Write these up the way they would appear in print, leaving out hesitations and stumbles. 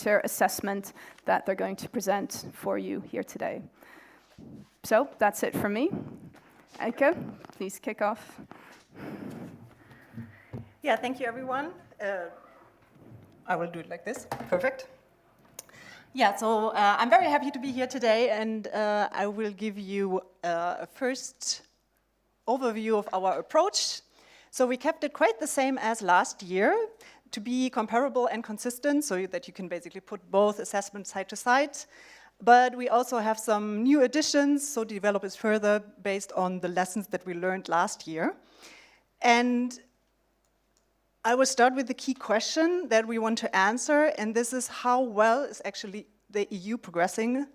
assessment that they're going to present for you here today. So that's it from me. Eike, please kick off. Yeah, thank you, everyone. I will do it like this. Perfect. Yeah, so I'm very happy to be here today, and I will give you a first overview of our approach. So we kept it quite the same as last year to be comparable and consistent, so that you can basically put both assessments side to side. But we also have some new additions, so develop it further based on the lessons that we learned last year. And I will start with the key question that we want to answer, and this is how well is actually the EU progressing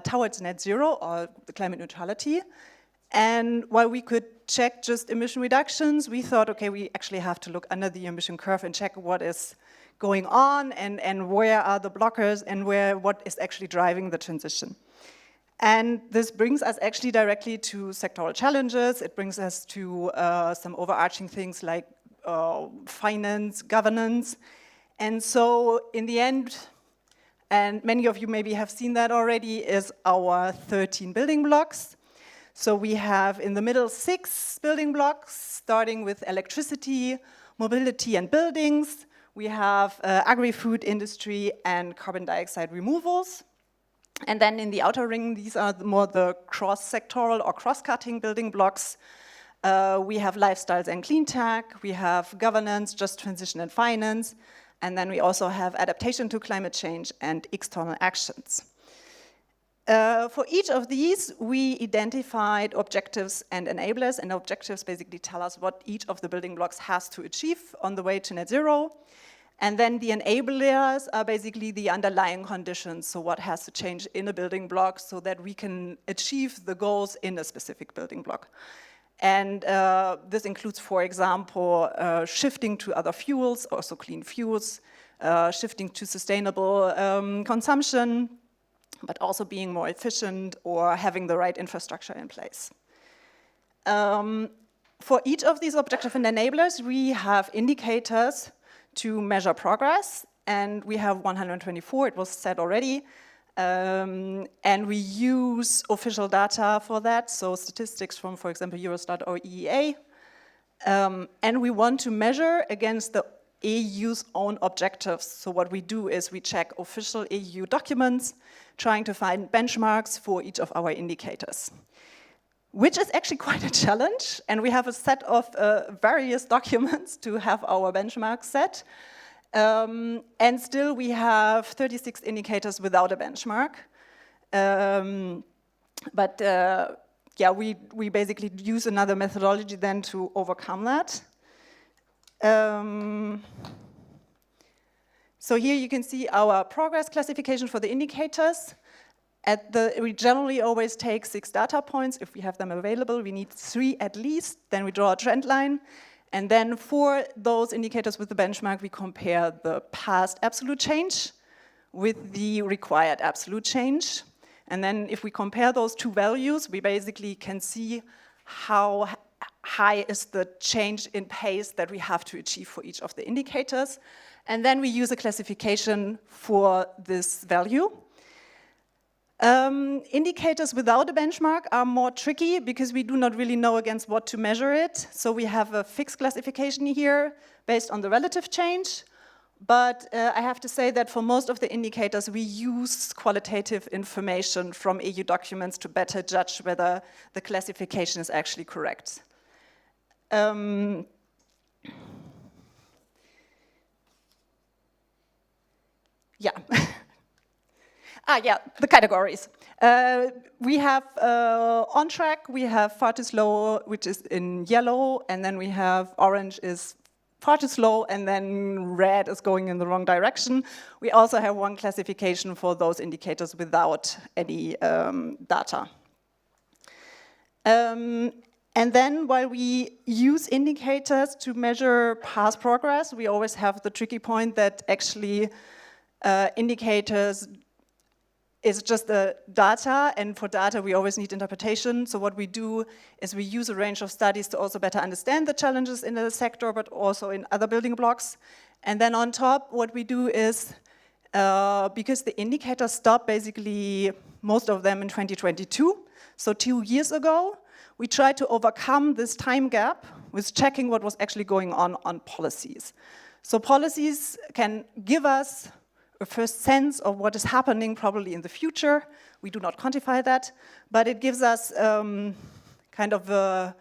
towards net zero or the climate neutrality. And while we could check just emission reductions, we thought, okay, we actually have to look under the emission curve and check what is going on and where are the blockers and what is actually driving the transition. And this brings us actually directly to sectoral challenges. It brings us to some overarching things like finance, governance. And so in the end, and many of you maybe have seen that already, is our 13 building blocks. So we have in the middle 6 building blocks, starting with electricity, mobility and buildings. We have agri-food industry and carbon dioxide removals. And then in the outer ring, these are more the cross-sectoral or cross-cutting building blocks. We have lifestyles and clean tech. We have governance, just transition and finance. And then we also have adaptation to climate change and external actions. For each of these, we identified objectives and enablers, and objectives basically tell us what each of the building blocks has to achieve on the way to net zero. And then the enablers are basically the underlying conditions, so what has to change in a building block so that we can achieve the goals in a specific building block. And this includes, for example, shifting to other fuels, also clean fuels, shifting to sustainable consumption, but also being more efficient or having the right infrastructure in place. For each of these objectives and enablers, we have indicators to measure progress, and we have 124, it was said already, and we use official data for that, so statistics from, for example, Eurostat or EEA, and we want to measure against the EU's own objectives. So what we do is we check official EU documents, trying to find benchmarks for each of our indicators, which is actually quite a challenge. And we have a set of various documents to have our benchmarks set. And still we have 36 indicators without a benchmark. Yeah, we basically use another methodology then to overcome that. So here you can see our progress classification for the indicators. We generally always take 6 data points. If we have them available, we need 3 at least. Then we draw a trend line. And then for those indicators with the benchmark, we compare the past absolute change with the required absolute change. And then if we compare those 2 values, we basically can see how high is the change in pace that we have to achieve for each of the indicators. And then we use a classification for this value. Indicators without a benchmark are more tricky because we do not really know against what to measure it. So we have a fixed classification here based on the relative change. But I have to say that for most of the indicators, we use qualitative information from EU documents to better judge whether the classification is actually correct. Yeah. Yeah, the categories. We have on track, we have far too slow, which is in yellow, and then we have orange is far too slow, and then red is going in the wrong direction. We also have one classification for those indicators without any data. And then while we use indicators to measure past progress, we always have the tricky point that actually indicators is just the data, and for data we always need interpretation. So what we do is we use a range of studies to also better understand the challenges in the sector, but also in other building blocks. And then on top, what we do is because the indicators stopped basically, most of them in 2022. So 2 years ago, we tried to overcome this time gap with checking what was actually going on policies. So policies can give us a first sense of what is happening probably in the future. We do not quantify that, but it gives us kind of a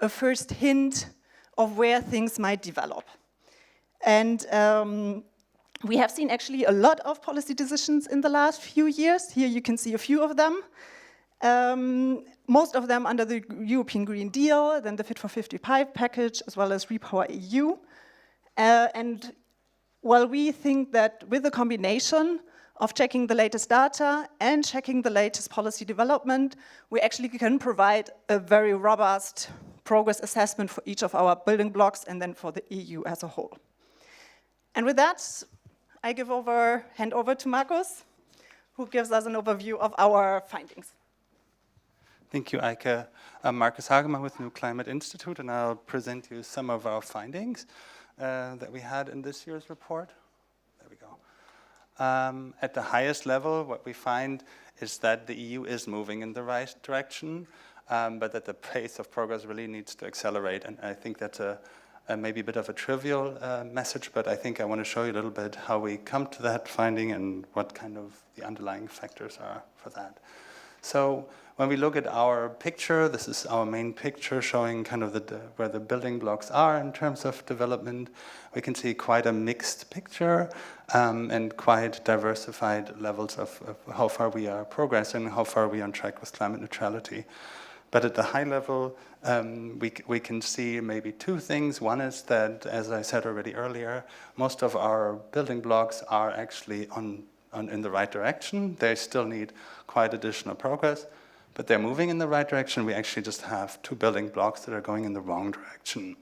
first hint of where things might develop. And we have seen actually a lot of policy decisions in the last few years. Here you can see a few of them. Most of them under the European Green Deal, then the Fit for 55 package, as well as Repower EU. And while we think that with the combination of checking the latest data and checking the latest policy development, we actually can provide a very robust progress assessment for each of our building blocks and then for the EU as a whole. And with that, I hand over to Markus, who gives us an overview of our findings. Thank you, Eike. I'm Markus Hagemann with New Climate Institute, and I'll present you some of our findings that we had in this year's report. There we go. At the highest level, what we find is that the EU is moving in the right direction, but that the pace of progress really needs to accelerate. And I think that's maybe a bit of a trivial message, but I think I want to show you a little bit how we come to that finding and what kind of the underlying factors are for that. So when we look at our picture, this is our main picture showing kind of where the building blocks are in terms of development. We can see quite a mixed picture and quite diversified levels of how far we are progressing, how far we are on track with climate neutrality. But at the high level, we can see maybe two things. One is that, as I said already earlier, most of our building blocks are actually in the right direction. They still need quite additional progress, but they're moving in the right direction. We actually just have two building blocks that are going in the wrong direction.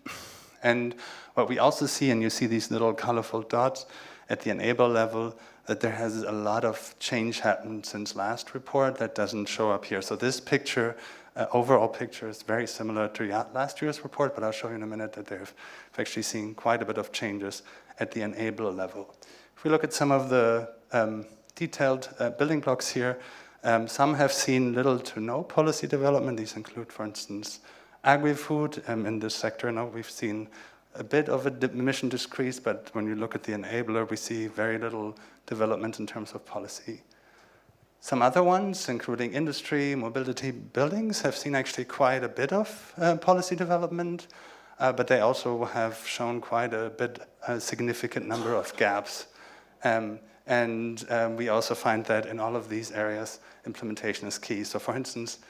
And what we also see, and you see these little colorful dots at the enable level, that there has a lot of change happened since last report that doesn't show up here. So this picture, overall picture, is very similar to last year's report, but I'll show you in a minute that they've actually seen quite a bit of changes at the enable level. If we look at some of the detailed building blocks here, some have seen little to no policy development. These include, for instance, agri-food. In this sector now we've seen a bit of a emission decrease, but when you look at the enabler, we see very little development in terms of policy. Some other ones, including industry, mobility, buildings, have seen actually quite a bit of policy development, but they also have shown quite a significant number of gaps. We also find that in all of these areas, implementation is key. So for instance,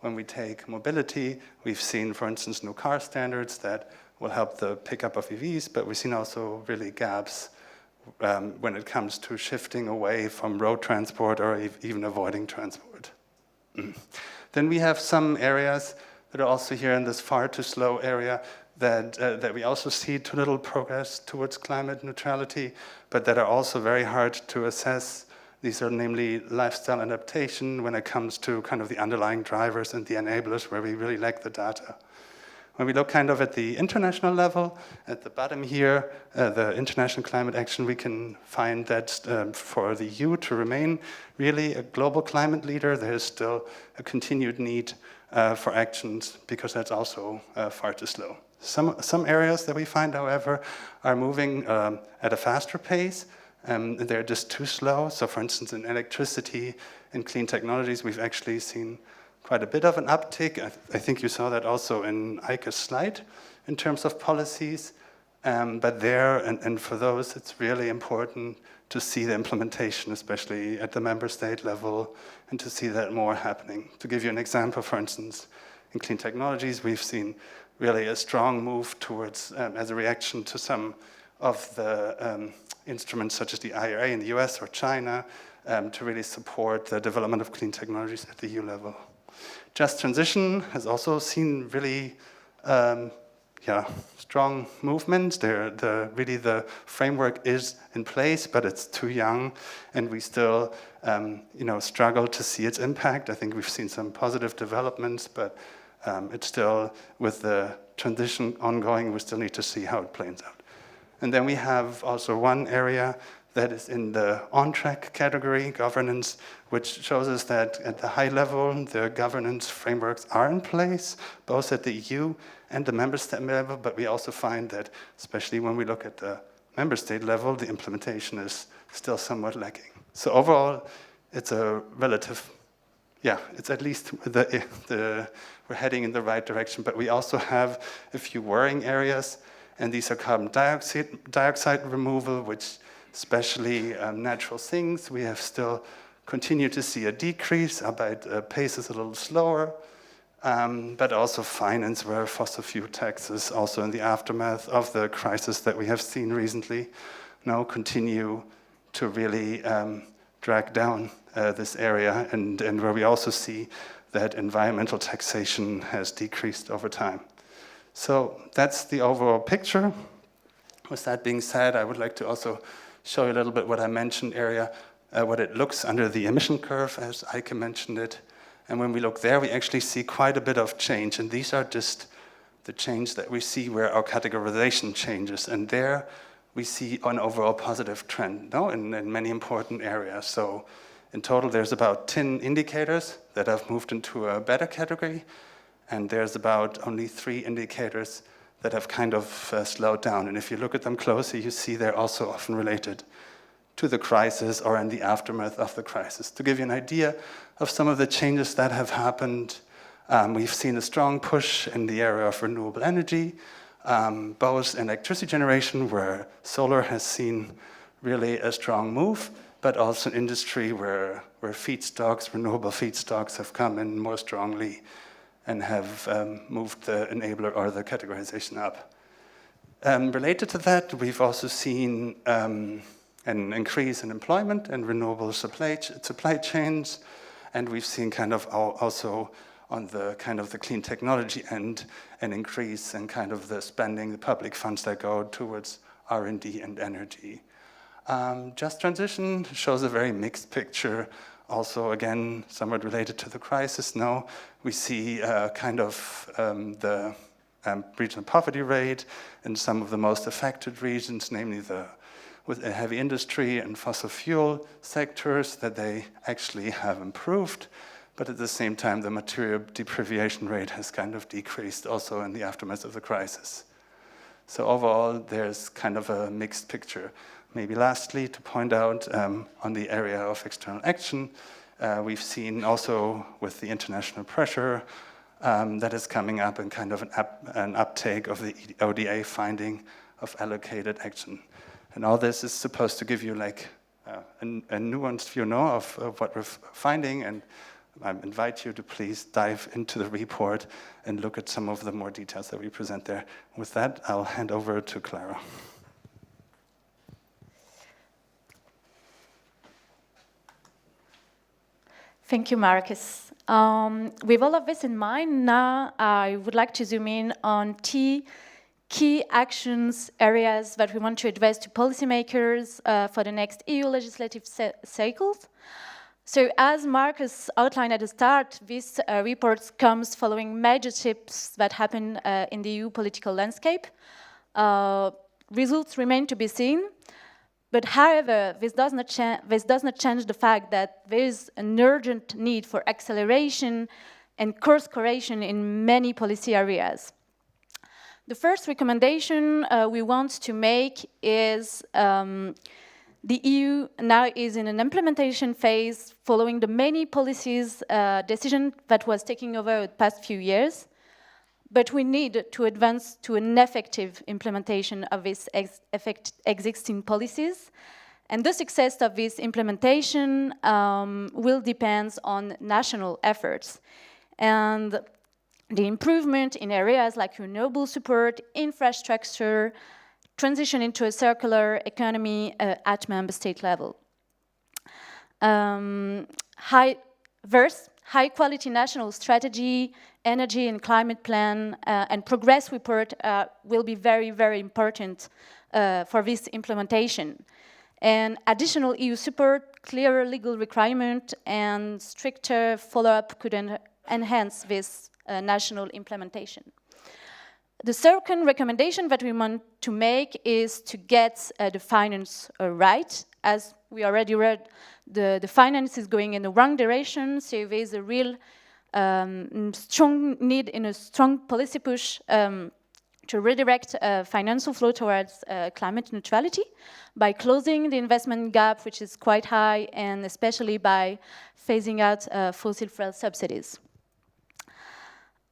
when we take mobility, we've seen, for instance, new car standards that will help the pickup of EVs, but we've seen also really gaps when it comes to shifting away from road transport or even avoiding transport. Then we have some areas that are also here in this far too slow area that we also see too little progress towards climate neutrality, but that are also very hard to assess. These are namely lifestyle adaptation when it comes to kind of the underlying drivers and the enablers where we really lack the data. When we look kind of at the international level, at the bottom here, the international climate action, we can find that for the EU to remain really a global climate leader, there is still a continued need for actions because that's also far too slow. Some areas that we find, however, are moving at a faster pace. They're just too slow. So for instance, in electricity and clean technologies, we've actually seen quite a bit of an uptick. I think you saw that also in Eike's slide in terms of policies. But there, and for those, it's really important to see the implementation, especially at the member state level, and to see that more happening. To give you an example, for instance, in clean technologies, we've seen really a strong move towards, as a reaction to some of the instruments such as the IRA in the US or China, to really support the development of clean technologies at the EU level. Just transition has also seen really strong movement. Really the framework is in place, but it's too young, and we still struggle to see its impact. I think we've seen some positive developments, but it's still, with the transition ongoing, we still need to see how it plays out. And then we have also one area that is in the on-track category, governance, which shows us that at the high level, the governance frameworks are in place, both at the EU and the member state level, but we also find that, especially when we look at the member state level, the implementation is still somewhat lacking. So overall, it's a relative, yeah, it's at least we're heading in the right direction, but we also have a few worrying areas, and these are carbon dioxide removal, which especially natural sinks, we have still continued to see a decrease, albeit pace is a little slower, but also finance, where fossil fuel taxes, also in the aftermath of the crisis that we have seen recently, now continue to really drag down this area, and where we also see that environmental taxation has decreased over time. So that's the overall picture. With that being said, I would like to also show you a little bit what I mentioned area, what it looks under the emission curve, as Eike mentioned it. And when we look there, we actually see quite a bit of change. And these are just the change that we see where our categorization changes. And there we see an overall positive trend, no, in many important areas. So in total, there's about 10 indicators that have moved into a better category. And there's about only 3 indicators that have kind of slowed down. And if you look at them closer, you see they're also often related to the crisis or in the aftermath of the crisis. To give you an idea of some of the changes that have happened, we've seen a strong push in the area of renewable energy, both in electricity generation, where solar has seen really a strong move, but also in industry where feedstocks, renewable feedstocks have come in more strongly and have moved the enabler or the categorization up. Related to that, we've also seen an increase in employment and renewable supply chains, and we've seen kind of also on the kind of the clean technology end an increase in kind of the spending, the public funds that go towards R&D and energy. Just transition shows a very mixed picture. Also, again, somewhat related to the crisis now, we see kind of the regional poverty rate in some of the most affected regions, namely with a heavy industry and fossil fuel sectors, that they actually have improved. But at the same time, the material deprivation rate has kind of decreased also in the aftermath of the crisis. So overall, there's kind of a mixed picture. Maybe lastly, to point out on the area of external action, we've seen also with the international pressure that is coming up and kind of an uptake of the ODA finding of allocated action. And all this is supposed to give you like a nuanced view of what we're finding, and I invite you to please dive into the report and look at some of the more details that we present there. With that, I'll hand over to Clara. Thank you, Marcus. With all of this in mind, now I would like to zoom in on key actions areas that we want to address to policymakers for the next EU legislative cycles. So as Marcus outlined at the start, this report comes following major shifts that happen in the EU political landscape. Results remain to be seen. But however, this does not change the fact that there is an urgent need for acceleration and course correction in many policy areas. The first recommendation we want to make is the EU now is in an implementation phase following the many policies decision that was taking over the past few years. But we need to advance to an effective implementation of these existing policies. And the success of this implementation will depend on national efforts. And the improvement in areas like renewable support, infrastructure, transition into a circular economy at member state level. High quality national strategy, energy and climate plan, and progress report will be very, very important for this implementation. And additional EU support, clearer legal requirement, and stricter follow-up could enhance this national implementation. The second recommendation that we want to make is to get the finance right. as we already read, the finance is going in the wrong direction, so there's a real strong need in a strong policy push to redirect financial flow towards climate neutrality by closing the investment gap, which is quite high, and especially by phasing out fossil fuel subsidies.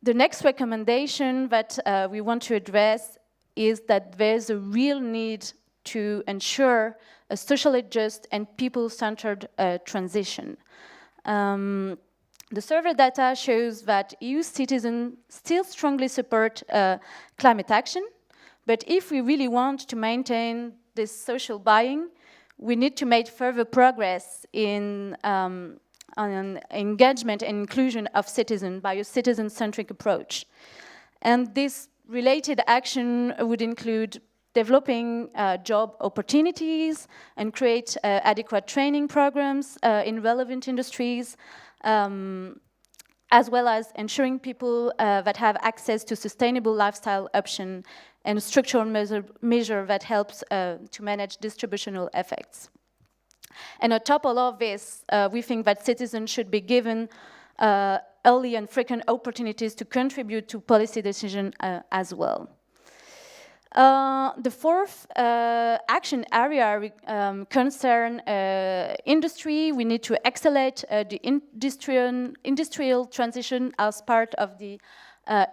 The next recommendation that we want to address is that there's a real need to ensure a socially just and people-centered transition. The survey data shows that EU citizens still strongly support climate action, but if we really want to maintain this social buying, we need to make further progress in on engagement and inclusion of citizens by a citizen-centric approach. And this related action would include developing job opportunities and create adequate training programs in relevant industries, as well as ensuring people that have access to sustainable lifestyle option and structural measure that helps to manage distributional effects. And on top of all of this, we think that citizens should be given early and frequent opportunities to contribute to policy decision as well. The fourth action area concern industry. We need to accelerate the industrial transition as part of the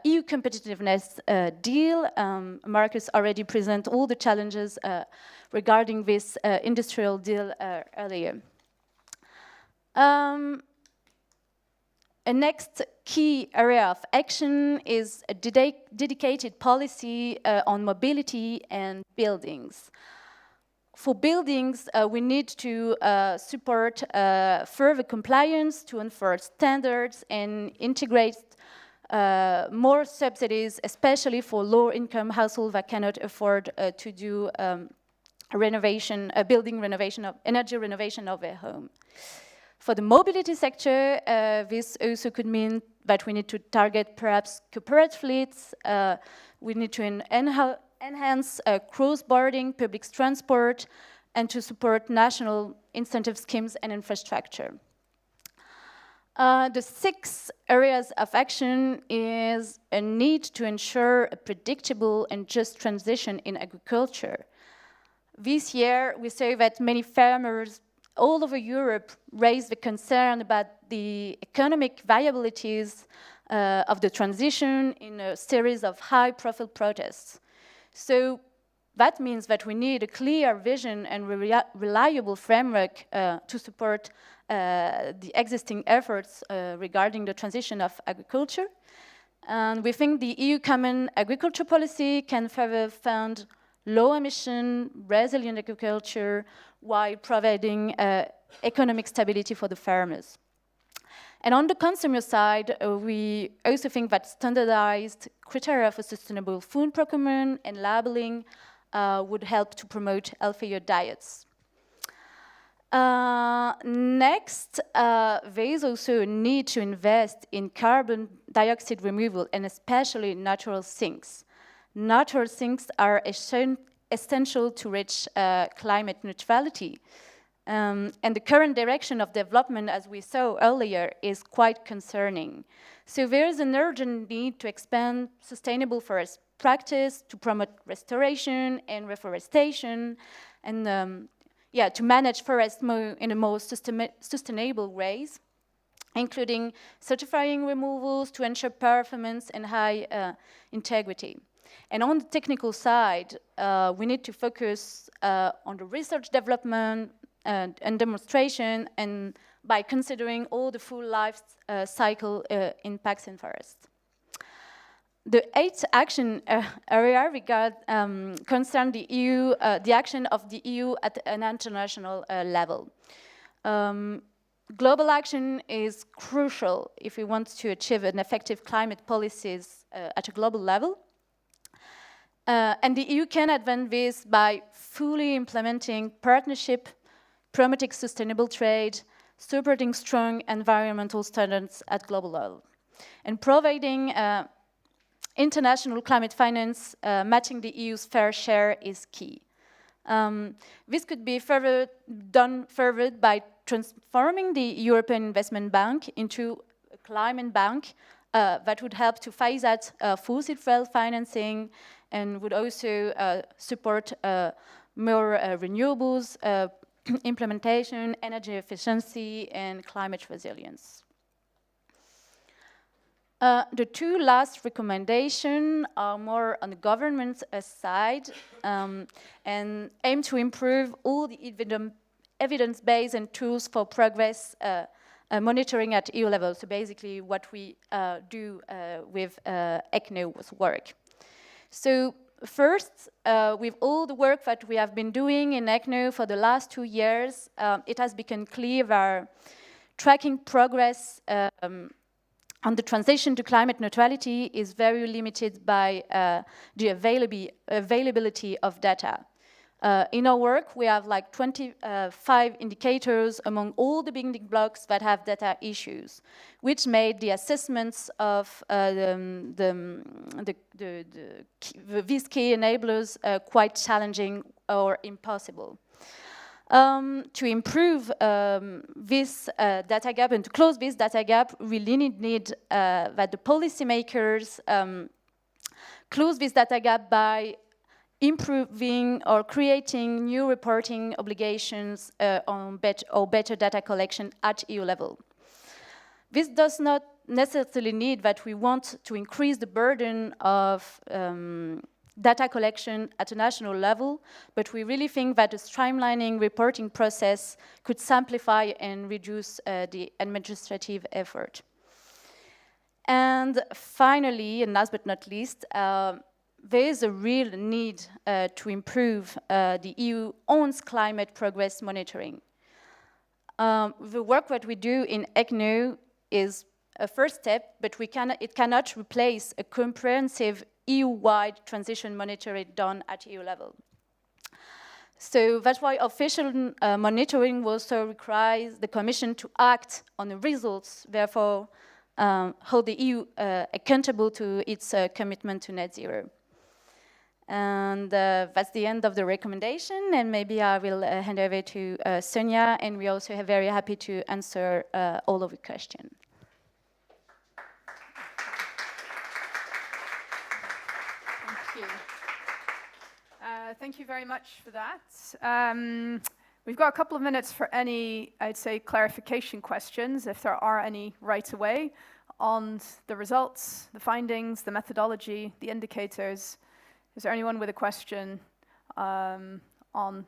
EU competitiveness deal. Marcus already presented all the challenges regarding this industrial deal earlier. A next key area of action is a dedicated policy on mobility and buildings. For buildings, we need to support further compliance to enforce standards and integrate more subsidies, especially for low-income households that cannot afford to do building renovation, energy renovation of their home. For the mobility sector, this also could mean that we need to target perhaps corporate fleets, we need to enhance cross-boarding public transport, and to support national incentive schemes and infrastructure. The sixth areas of action is a need to ensure a predictable and just transition in agriculture. This year, we say that many farmers all over Europe raised the concern about the economic viabilities of the transition in a series of high-profile protests. So that means that we need a clear vision and reliable framework to support the existing efforts regarding the transition of agriculture. And we think the EU Common Agriculture Policy can further fund low-emission, resilient agriculture while providing economic stability for the farmers. And on the consumer side, we also think that standardized criteria for sustainable food procurement and labeling would help to promote healthier diets. Next, there is also a need to invest in carbon dioxide removal and especially natural sinks. Natural sinks are essential to reach climate neutrality. And the current direction of development, as we saw earlier, is quite concerning. So there is an urgent need to expand sustainable forest practice, to promote restoration and reforestation, and to manage forests in a more sustainable ways, including certifying removals to ensure performance and high integrity. And on the technical side, we need to focus on the research development and demonstration, and by considering all the full life cycle impacts in forests. The eighth action area concern the EU, the action of the EU at an international level. Global action is crucial if we want to achieve an effective climate policies at a global level. And the EU can advance this by fully implementing partnership, promoting sustainable trade, supporting strong environmental standards at global level, and providing international climate finance matching the EU's fair share is key. This could be done further by transforming the European Investment Bank into a climate bank that would help to phase out fossil fuel financing and would also support more renewables, implementation, energy efficiency, and climate resilience. The two last recommendations are more on the government side and aim to improve all the evidence-based and tools for progress monitoring at EU level. So basically what we do with ECNO's work. So first, with all the work that we have been doing in ECNO for the last 2 years, it has become clear that tracking progress on the transition to climate neutrality is very limited by the availability of data. In our work, we have like 25 indicators among all the building blocks that have data issues, which made the assessments of these key enablers quite challenging or impossible. To improve this data gap and to close this data gap, we really need that the policymakers close this data gap by improving or creating new reporting obligations on better data collection at EU level. This does not necessarily need that we want to increase the burden of data collection at a national level, but we really think that a streamlining reporting process could simplify and reduce the administrative effort. And finally, and last but not least, there is a real need to improve the EU own climate progress monitoring. The work that we do in ECNO is a first step, but it cannot replace a comprehensive EU-wide transition monitoring done at EU level. So that's why official monitoring also requires the Commission to act on the results, therefore hold the EU accountable to its commitment to net zero. And that's the end of the recommendation, and maybe I will hand over to Sonia, and we're also very happy to answer all of the questions. Thank you very much for that. We've got a couple of minutes for any, I'd say, clarification questions, if there are any right away, on the results, the findings, the methodology, the indicators. Is there anyone with a question on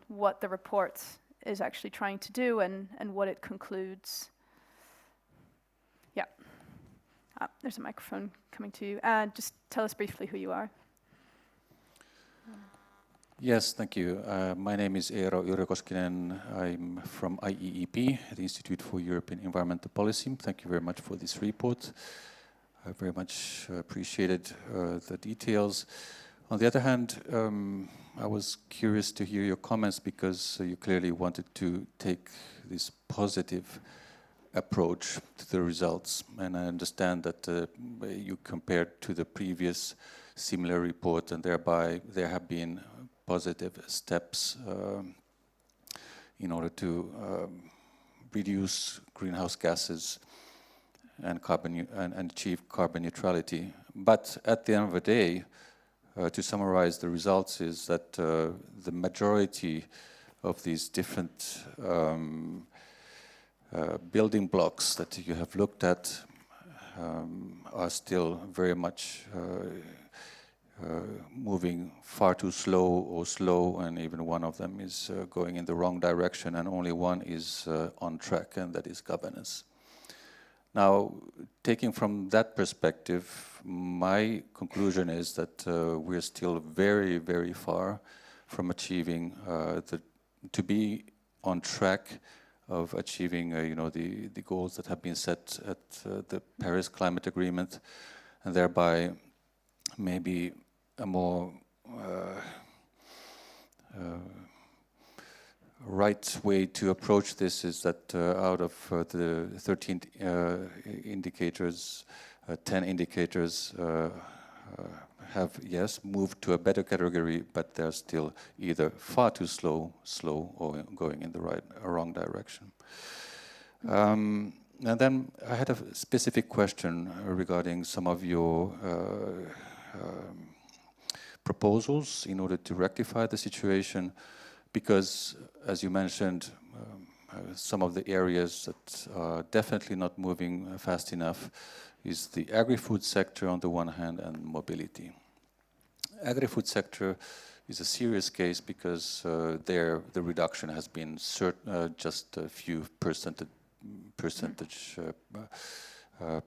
what the report is actually trying to do and what it concludes? Yeah. There's a microphone coming to you. Just tell us briefly who you are. Yes, thank you. My name is Eero Yrjökoskinen. I'm from IEEP, the Institute for European Environmental Policy. Thank you very much for this report. I very much appreciated the details. On the other hand, I was curious to hear your comments because you clearly wanted to take this positive approach to the results. And I understand that you compared to the previous similar report, and thereby there have been positive steps in order to reduce greenhouse gases and achieve carbon neutrality. But at the end of the day, to summarize the results, is that the majority of these different building blocks that you have looked at are still very much moving far too slow, and even one of them is going in the wrong direction, and only one is on track, and that is governance. Now, taking from that perspective, my conclusion is that we're still very, very far from achieving to be on track of achieving the goals that have been set at the Paris Climate Agreement, and thereby maybe a more right way to approach this is that out of the 13 indicators, 10 indicators have, yes, moved to a better category, but they're still either far too slow, or going in the wrong direction. And then I had a specific question regarding some of your proposals in order to rectify the situation, because, as you mentioned, some of the areas that are definitely not moving fast enough is the agri-food sector on the one hand and mobility. Agri-food sector is a serious case because there the reduction has been just a few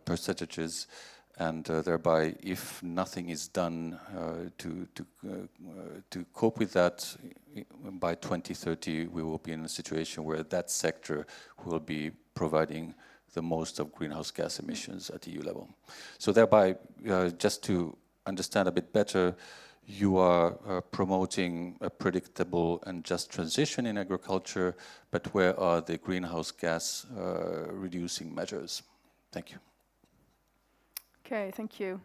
percentages, and thereby, if nothing is done to cope with that, by 2030 we will be in a situation where that sector will be providing the most of greenhouse gas emissions at EU level. So thereby, just to understand a bit better, you are promoting a predictable and just transition in agriculture, but where are the greenhouse gas reducing measures? Thank you. Okay, thank you.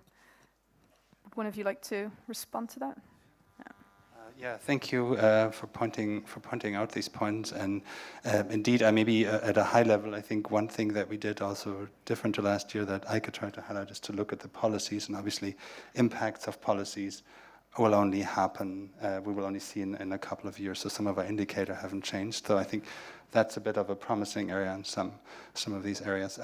Would one of you like to respond to that? Yeah, thank you for pointing out these points. And indeed, maybe at a high level, I think one thing that we did also different to last year that I could try to highlight is to look at the policies, and obviously impacts of policies will only happen, we will only see in a couple of years, so some of our indicators haven't changed. So I think that's a bit of a promising area in some of these areas.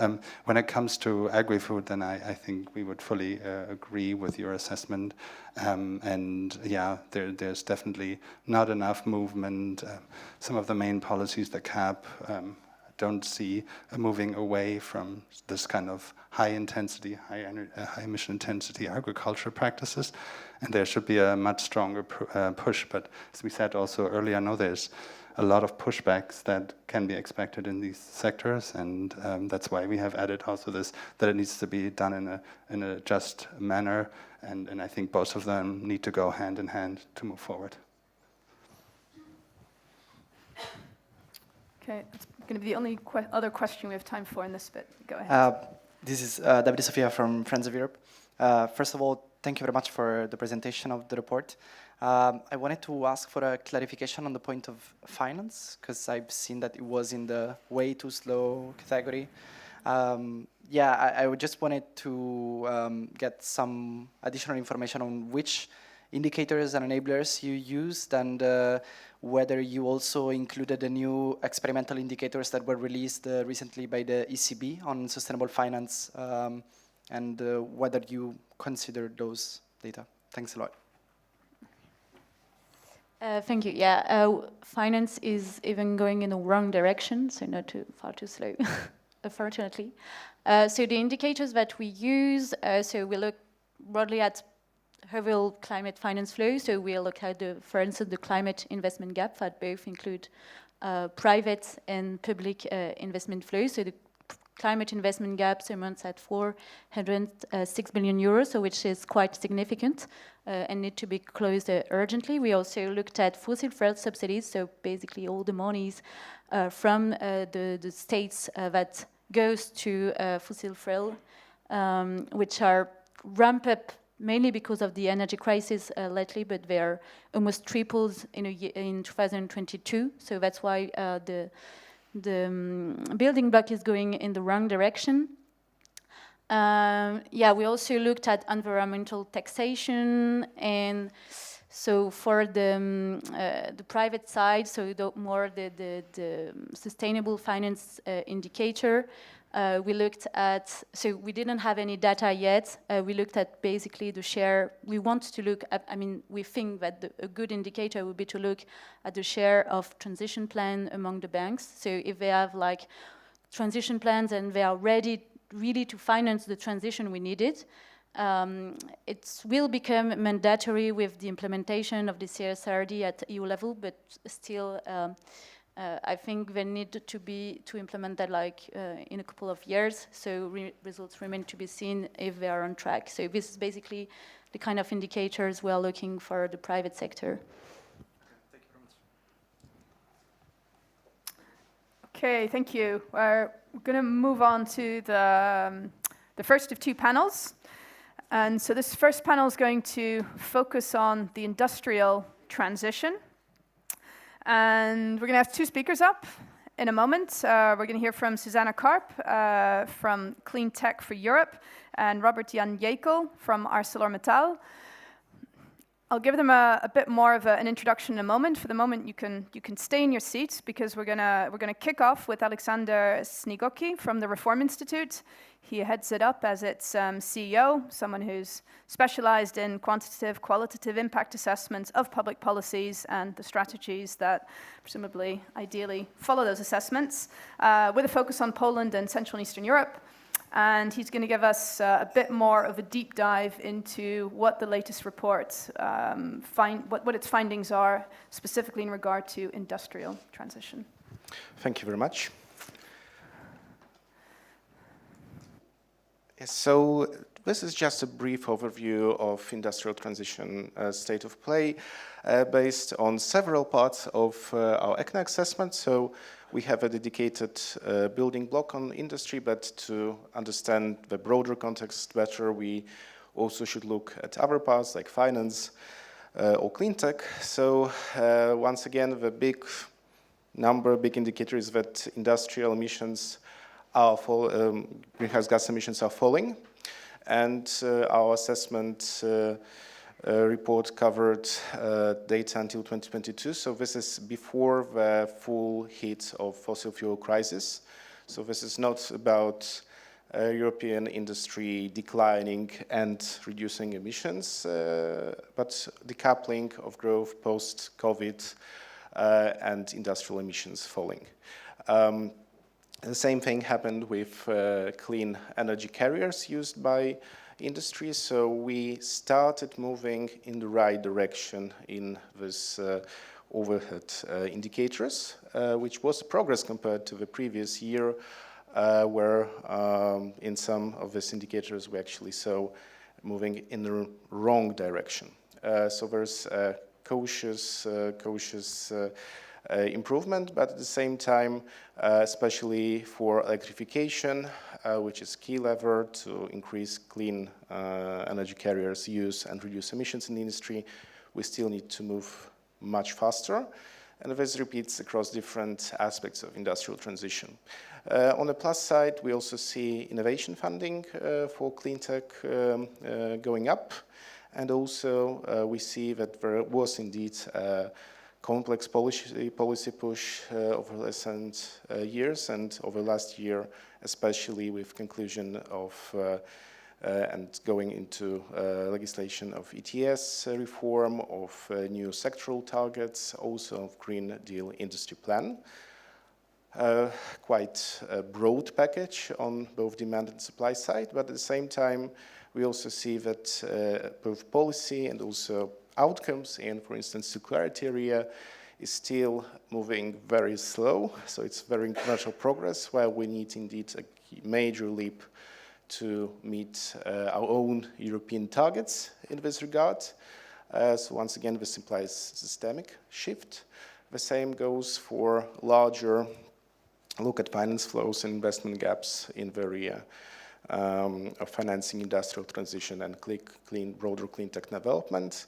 When it comes to agri-food, then I think we would fully agree with your assessment. And yeah, there's definitely not enough movement. Some of the main policies, the CAP, don't see moving away from this kind of high emission intensity agriculture practices, and there should be a much stronger push. But as we said also earlier, I know there's a lot of pushbacks that can be expected in these sectors, and that's why we have added also this, that it needs to be done in a just manner, and I think both of them need to go hand in hand to move forward. Okay, it's going to be the only other question we have time for in this bit. Go ahead. This is David Sofia from Friends of Europe. First of all, thank you very much for the presentation of the report. I wanted to ask for a clarification on the point of finance, because I've seen that it was in the way too slow category. I just wanted to get some additional information on which indicators and enablers you used, and whether you also included the new experimental indicators that were released recently by the ECB on sustainable finance, and whether you considered those data. Thanks a lot. Thank you. Yeah, finance is even going in the wrong direction, so not far too slow, unfortunately. So the indicators that we use, so we look broadly at overall climate finance flow. So we look at, for instance, the climate investment gap that both include private and public investment flow. So the climate investment gap amounts at 406 billion euros, so which is quite significant and need to be closed urgently. We also looked at fossil fuel subsidies, so basically all the monies from the states that goes to fossil fuel, which are ramped up mainly because of the energy crisis lately, but they are almost tripled in 2022. So that's why the building block is going in the wrong direction. We also looked at environmental taxation, and so for the private side, so the sustainable finance indicator, we looked at, so we didn't have any data yet. We looked at basically the share. We want to look at, we think that a good indicator would be to look at the share of transition plan among the banks. So if they have like transition plans and they are ready really to finance the transition we needed, it will become mandatory with the implementation of the CSRD at EU level, but still I think they need to implement that in a couple of years, so results remain to be seen if they are on track. So this is basically the kind of indicators we are looking for the private sector. Thank you very much. Okay, thank you. We're going to move on to the first of two panels. And so this first panel is going to focus on the industrial transition. And we're going to have two speakers up in a moment. We're going to hear from Susanna Karp from Clean Tech for Europe and Robert Jan Jekel from ArcelorMittal. I'll give them a bit more of an introduction in a moment. For the moment, you can stay in your seats because we're gonna kick off with Alexander Snigoki from the Reform Institute. He heads it up as its CEO, someone who's specialized in quantitative, qualitative impact assessments of public policies and the strategies that presumably, ideally, follow those assessments, with a focus on Poland and Central and Eastern Europe. And he's going to give us a bit more of a deep dive into what the latest report what its findings are, specifically in regard to industrial transition. Thank you very much. Yes, so this is just a brief overview of industrial transition state of play based on several parts of our ECNO assessment. So we have a dedicated building block on industry, but to understand the broader context better, we also should look at other parts like finance or clean tech. So once again, the big indicator is that industrial emissions are greenhouse gas emissions are falling. And our assessment report covered data until 2022. So this is before the full hit of fossil fuel crisis. So this is not about European industry declining and reducing emissions, but decoupling of growth post-COVID and industrial emissions falling. The same thing happened with clean energy carriers used by industry, so we started moving in the right direction in this overhead indicators, which was progress compared to the previous year, where in some of these indicators we actually saw moving in the wrong direction. So there's a cautious improvement, but at the same time, especially for electrification, which is key lever to increase clean energy carriers use and reduce emissions in the industry, we still need to move much faster. And this repeats across different aspects of industrial transition. On the plus side, we also see innovation funding for clean tech going up. And also we see that there was indeed complex policy push over recent years and over last year, especially with conclusion of and going into legislation of ETS reform, of new sectoral targets, also of Green Deal industry plan. Quite a broad package on both demand and supply side, but at the same time, we also see that both policy and also outcomes in, for instance, circularity area is still moving very slow. So it's very incremental progress, while we need indeed a major leap to meet our own European targets in this regard. So once again, this implies systemic shift. The same goes for larger look at finance flows and investment gaps in the area of financing industrial transition and broader clean tech development.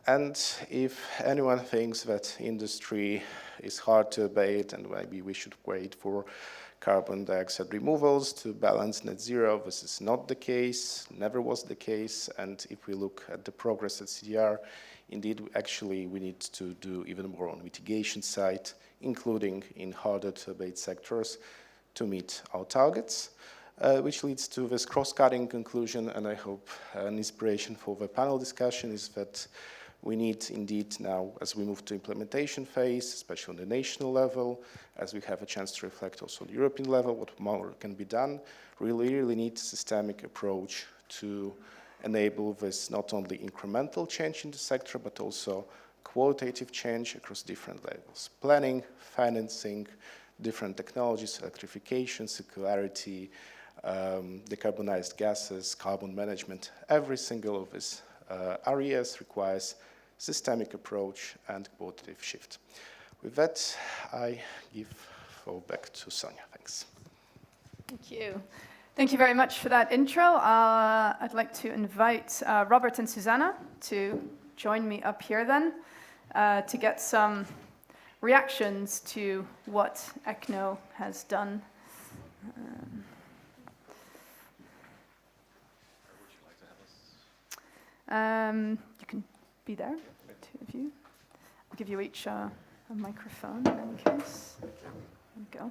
And if anyone thinks that industry is hard to abate and maybe we should wait for carbon dioxide removals to balance net zero, this is not the case, never was the case. And if we look at the progress at CDR, indeed, actually, we need to do even more on mitigation side, including in harder to abate sectors to meet our targets. Which leads to this cross-cutting conclusion, and I hope an inspiration for the panel discussion is that we need indeed now, as we move to implementation phase, especially on the national level, as we have a chance to reflect also on the European level, what more can be done, really need a systemic approach to enable this not only incremental change in the sector, but also qualitative change across different levels. Planning, financing, different technologies, electrification, circularity, decarbonized gases, carbon management, every single of these areas requires systemic approach and qualitative shift. With that, I give the floor back to Sonia. Thanks. Thank you. Thank you very much for that intro. I'd like to invite Robert and Susanna to join me up here then to get some reactions to what ECNO has done. You can be there, two of you. I'll give you each a microphone in any case. There we go.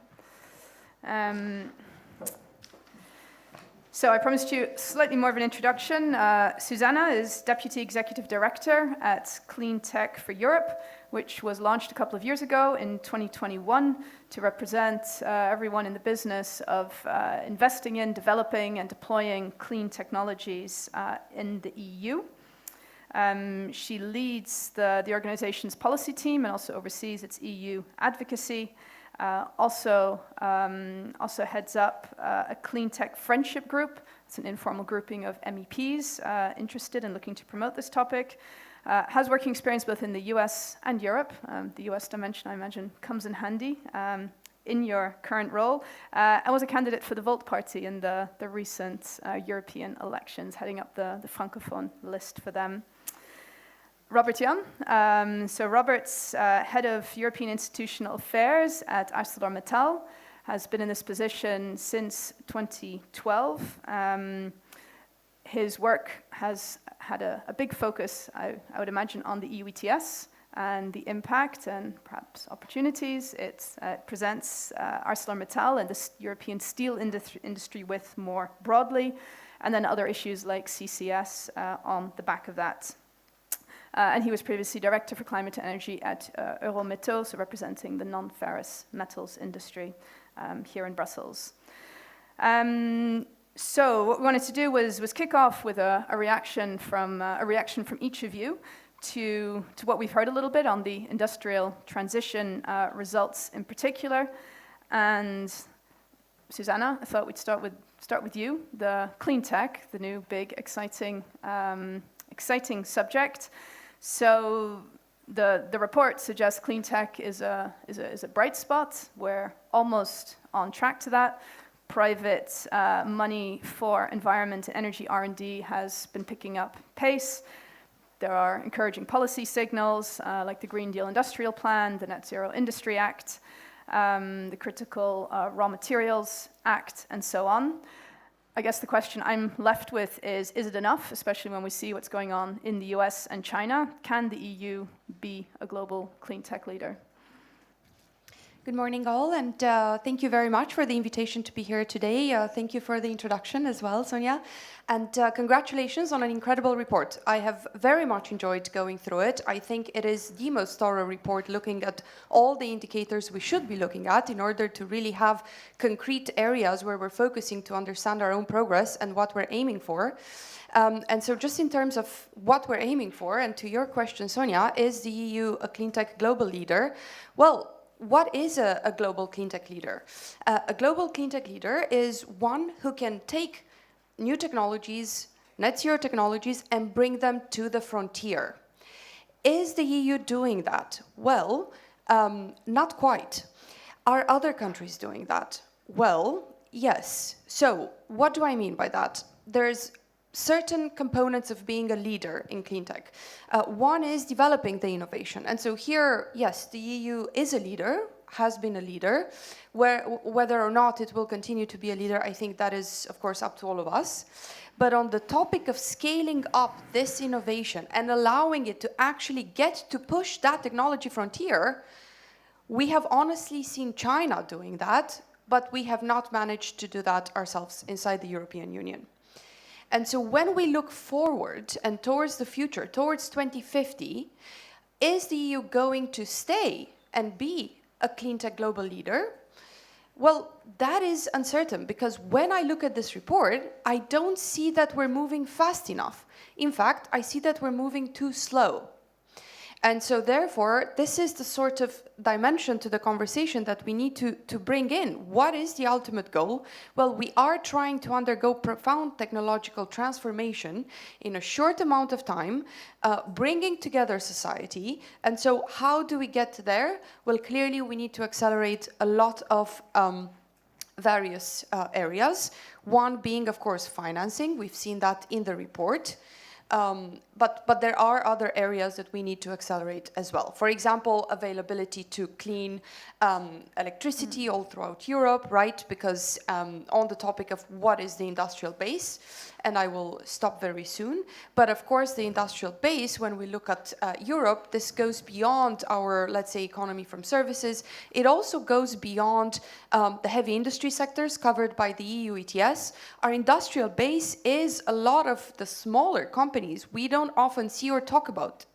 So I promised you slightly more of an introduction. Susanna is Deputy Executive Director at Clean Tech for Europe, which was launched a couple of years ago in 2021 to represent everyone in the business of investing in, developing, and deploying clean technologies in the EU. She leads the organization's policy team and also oversees its EU advocacy. Also heads up a clean tech friendship group. It's an informal grouping of MEPs interested in looking to promote this topic. Has working experience both in the US and Europe. The US dimension, I imagine, comes in handy in your current role. And was a candidate for the Volt Party in the recent European elections, heading up the Francophone list for them. Robert Jan. So Robert's head of European Institutional Affairs at ArcelorMittal, has been in this position since 2012. His work has had a big focus, I would imagine, on the EU ETS and the impact and perhaps opportunities it presents ArcelorMittal and the European steel industry with more broadly, and then other issues like CCS on the back of that. And he was previously Director for Climate and Energy at Eurometaux, so representing the non-ferrous metals industry here in Brussels. So what we wanted to do was kick off with a reaction from each of you to what we've heard a little bit on the industrial transition results in particular. And Susanna, I thought we'd start with you, the clean tech, the new big exciting subject. So the report suggests clean tech is a bright spot. We're almost on track to that. Private money for environment and energy R&D has been picking up pace. There are encouraging policy signals like the Green Deal Industrial Plan, the Net Zero Industry Act, the Critical Raw Materials Act, and so on. I guess the question I'm left with is it enough, especially when we see what's going on in the US and China? Can the EU be a global clean tech leader? Good morning, all, and thank you very much for the invitation to be here today. Thank you for the introduction as well, Sonia. And congratulations on an incredible report. I have very much enjoyed going through it. I think it is the most thorough report looking at all the indicators we should be looking at in order to really have concrete areas where we're focusing to understand our own progress and what we're aiming for. And so just in terms of what we're aiming for, and to your question, Sonia, is the EU a clean tech global leader? Well, what is a global clean tech leader? A global clean tech leader is one who can take new technologies, net zero technologies, and bring them to the frontier. Is the EU doing that? Well, not quite. Are other countries doing that? Well, yes. So what do I mean by that? There's certain components of being a leader in clean tech. One is developing the innovation. And so here, yes, the EU is a leader, has been a leader. Whether or not it will continue to be a leader, I think that is, of course, up to all of us. But on the topic of scaling up this innovation and allowing it to actually get to push that technology frontier, we have honestly seen China doing that, but we have not managed to do that ourselves inside the European Union. And so when we look forward and towards the future, towards 2050, is the EU going to stay and be a clean tech global leader? Well, that is uncertain, because when I look at this report, I don't see that we're moving fast enough. In fact, I see that we're moving too slow. And so therefore, this is the sort of dimension to the conversation that we need to bring in. What is the ultimate goal? Well, we are trying to undergo profound technological transformation in a short amount of time, bringing together society. And so how do we get there? Well, clearly we need to accelerate a lot of various areas. One being, of course, financing. We've seen that in the report. But there are other areas that we need to accelerate as well. For example, availability to clean electricity all throughout Europe, right? Because on the topic of what is the industrial base, and I will stop very soon, but of course the industrial base, when we look at Europe, this goes beyond our, let's say, economy from services. It also goes beyond the heavy industry sectors covered by the EU ETS. Our industrial base is a lot of the smaller companies we don't often see or talk about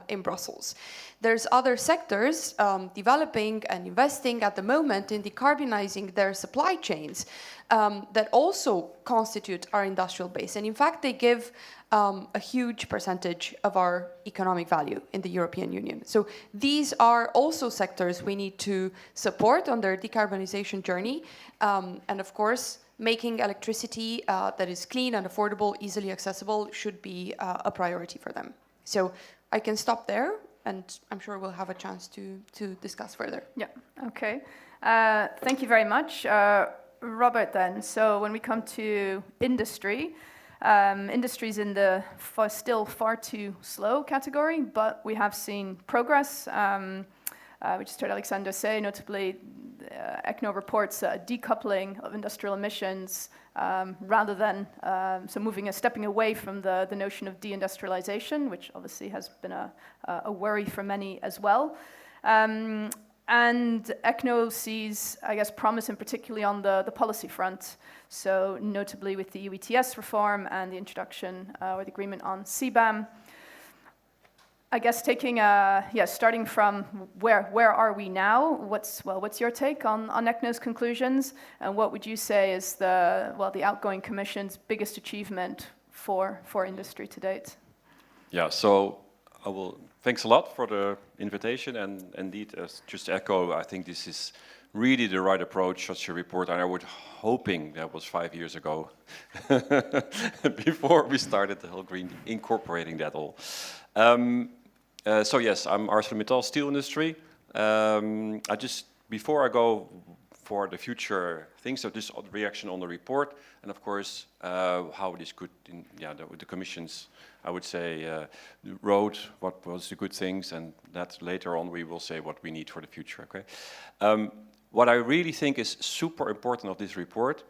in Brussels. There's other sectors developing and investing at the moment in decarbonizing their supply chains that also constitute our industrial base. And in fact, they give a huge percentage of our economic value in the European Union. So these are also sectors we need to support on their decarbonization journey. And of course, making electricity that is clean and affordable, easily accessible, should be a priority for them. So I can stop there, and I'm sure we'll have a chance to discuss further. Yeah, okay. Thank you very much. Robert, then, so when we come to industry, industry's in the still far too slow category, but we have seen progress. We just heard Alexander say, notably, ECNO reports decoupling of industrial emissions rather than stepping away from the notion of deindustrialization, which obviously has been a worry for many as well. And ECNO sees, I guess, promise in particularly on the policy front. So notably with the EU ETS reform and the introduction or the agreement on CBAM. I guess taking starting from where are we now? What's your take on ECNO's conclusions, and what would you say is the outgoing Commission's biggest achievement for industry to date? Yeah, so thanks a lot for the invitation, and indeed, just to echo, I think this is really the right approach, such a report, and I was hoping that was 5 years ago, before we started the whole green, incorporating that all. So yes, I'm ArcelorMittal steel industry. Before I go for the future things, so just reaction on the report, and of course, how this could, the Commission's, I would say, wrote what was the good things, and that later on we will say what we need for the future, okay? What I really think is super important of this report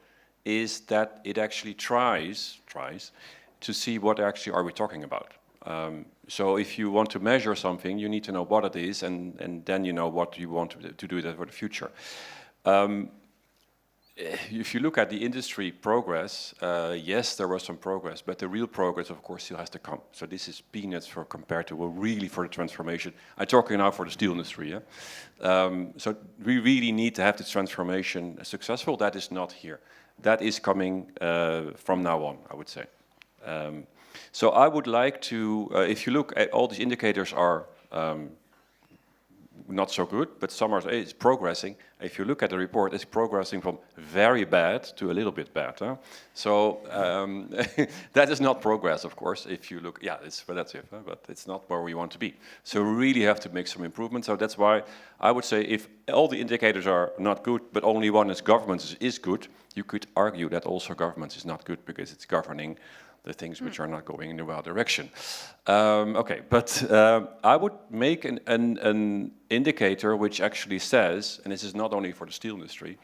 is that it actually tries to see what actually are we talking about. So if you want to measure something, you need to know what it is, and then you know what you want to do that for the future. If you look at the industry progress, yes, there was some progress, but the real progress, of course, still has to come. So this is peanuts compared to really for the transformation. I'm talking now for the steel industry. Yeah? So we really need to have this transformation successful. That is not here. That is coming from now on, I would say. So I would like to, if you look at all these indicators are not so good, but some are it's progressing. If you look at the report, it's progressing from very bad to a little bit bad. Huh? So that is not progress, of course. If you look, it's relative, but it's not where we want to be. So we really have to make some improvements. So that's why I would say if all the indicators are not good, but only one is government is good, you could argue that also government is not good because it's governing the things which are not going in the right direction. Okay, but I would make an indicator which actually says, and this is not only for the steel industry,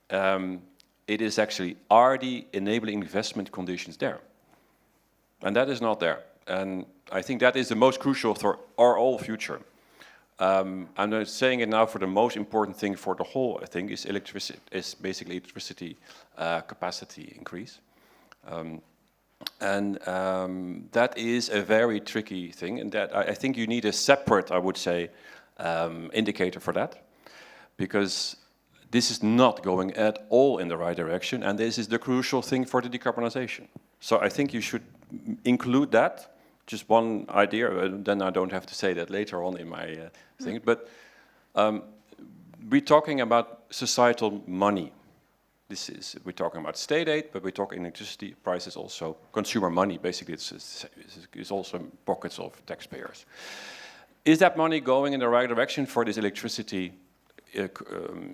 it is actually, are the enabling investment conditions there? And that is not there. And I think that is the most crucial for our whole future. I'm saying it now for the most important thing for the whole, I think, is basically electricity capacity increase. And that is a very tricky thing, and that I think you need a separate, I would say, indicator for that, because this is not going at all in the right direction, and this is the crucial thing for the decarbonization. So I think you should include that. Just one idea, then I don't have to say that later on in my thing, but we're talking about societal money. We're talking about state aid, but we're talking electricity prices also, consumer money, basically it's also pockets of taxpayers. Is that money going in the right direction for this electricity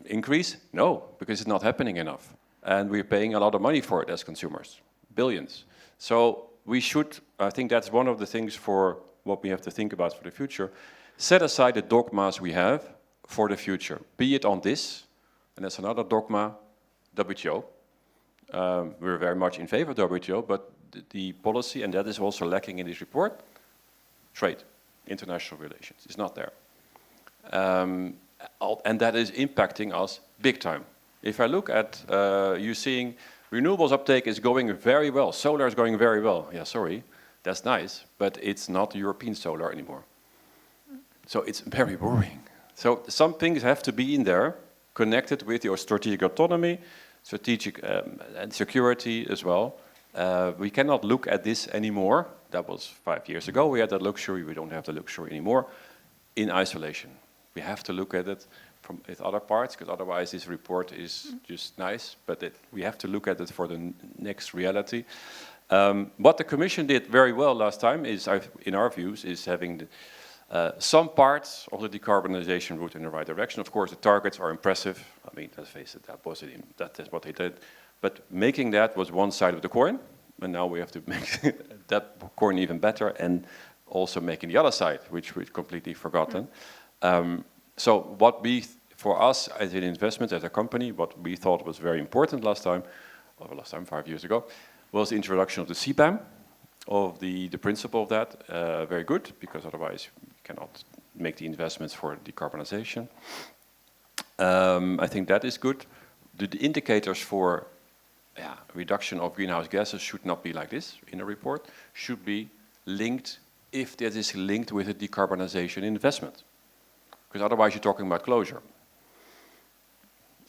increase? No, because it's not happening enough. and we're paying a lot of money for it as consumers, billions. So we should, I think that's one of the things for what we have to think about for the future, set aside the dogmas we have for the future, be it on this, and that's another dogma, WTO. We're very much in favor of WTO, but the policy, and that is also lacking in this report, trade, international relations, is not there. And that is impacting us big time. If I look at, you're seeing renewables uptake is going very well, solar is going very well. Yeah, sorry, that's nice, but it's not European solar anymore. So it's very worrying. So some things have to be in there, connected with your strategic autonomy, strategic and security as well. We cannot look at this anymore. That was 5 years ago. We had that luxury. We don't have the luxury anymore in isolation. We have to look at it from with other parts, because otherwise this report is just nice. But we have to look at it for the next reality. What the Commission did very well last time is, in our views, is having some parts of the decarbonization route in the right direction. Of course, the targets are impressive. I mean, let's face it, that is what they did. But making that was one side of the coin, and now we have to make that coin even better, and also making the other side, which we've completely forgotten. So what for us as an investment, as a company, what we thought was very important last time, 5 years ago, was the introduction of the CBAM, of the principle of that. Very good, because otherwise you cannot make the investments for decarbonization. I think that is good. The indicators for reduction of greenhouse gases should not be like this in a report, should be linked, if that is linked with a decarbonization investment. Because otherwise you're talking about closure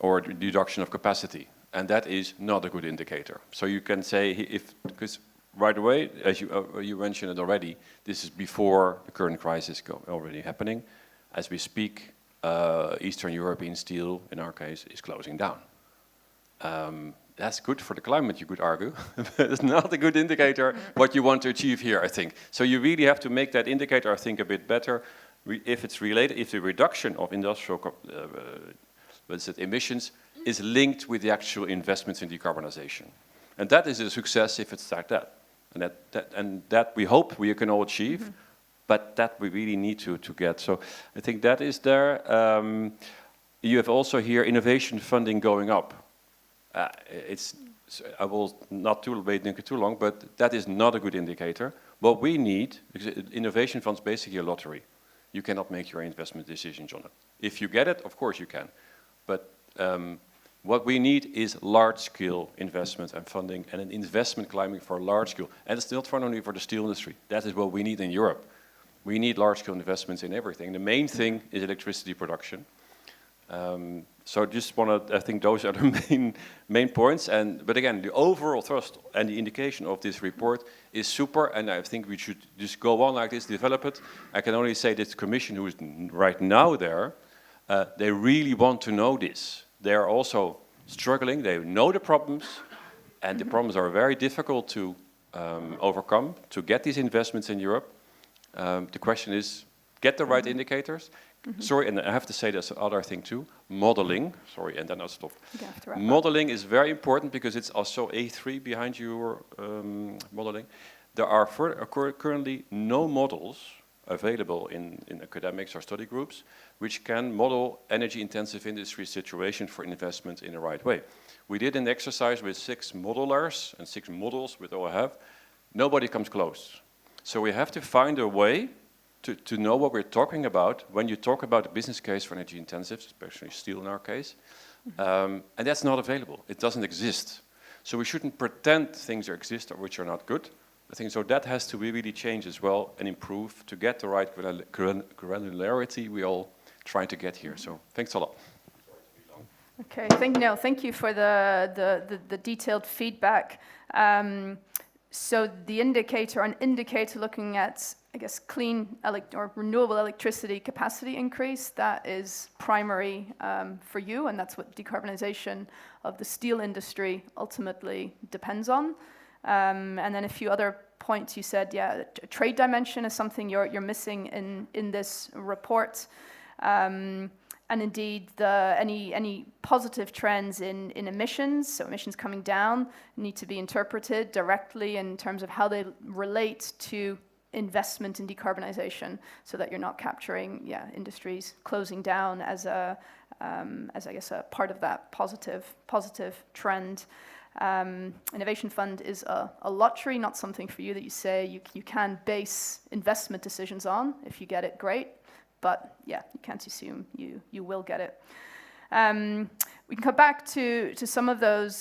or reduction of capacity, and that is not a good indicator. So you can say, because right away, as you mentioned it already, this is before the current crisis already happening. As we speak, Eastern European steel, in our case, is closing down. That's good for the climate, you could argue, but it's not a good indicator what you want to achieve here, I think. So you really have to make that indicator, I think, a bit better. If it's related, if the reduction of industrial emissions is linked with the actual investments in decarbonization. And that is a success if it's like that. And that we hope we can all achieve, but that we really need to get. So I think that is there. You have also here innovation funding going up. I will not wait too long, but that is not a good indicator. What we need, because innovation funds basically a lottery. You cannot make your investment decisions on it. If you get it, of course you can. But what we need is large-scale investment and funding, and an investment climate for large-scale. And it's not only for the steel industry. That is what we need in Europe. We need large-scale investments in everything. The main thing is electricity production. So just want to, I think those are the main points. But again, the overall thrust and the indication of this report is super, and I think we should just go on like this, develop it. I can only say that the Commission, who is right now there, they really want to know this. They are also struggling. They know the problems, and the problems are very difficult to overcome, to get these investments in Europe. The question is, get the right indicators. Sorry, and I have to say there's another thing too, modeling. Sorry, and then I'll stop. Modeling is very important because it's also A3 behind your modeling. There are currently no models available in academics or study groups which can model energy-intensive industry situation for investment in the right way. We did an exercise with 6 modelers and 6 models with OHF. Nobody comes close. So we have to find a way to know what we're talking about when you talk about a business case for energy intensive, especially steel in our case. And that's not available. It doesn't exist. So we shouldn't pretend things exist or which are not good. I think so that has to really change as well and improve to get the right granularity we all trying to get here. So thanks a lot. Okay, thank you for the detailed feedback. So the indicator looking at, I guess, clean or renewable electricity capacity increase, that is primary for you, and that's what decarbonization of the steel industry ultimately depends on. And then a few other points you said, a trade dimension is something you're missing in this report. and indeed, any positive trends in emissions, so emissions coming down, need to be interpreted directly in terms of how they relate to investment in decarbonization, so that you're not capturing industries closing down as I guess a part of that positive trend. Innovation fund is a lottery, not something for you that you say you can base investment decisions on. If you get it, great, but you can't assume you will get it. We can come back to some of those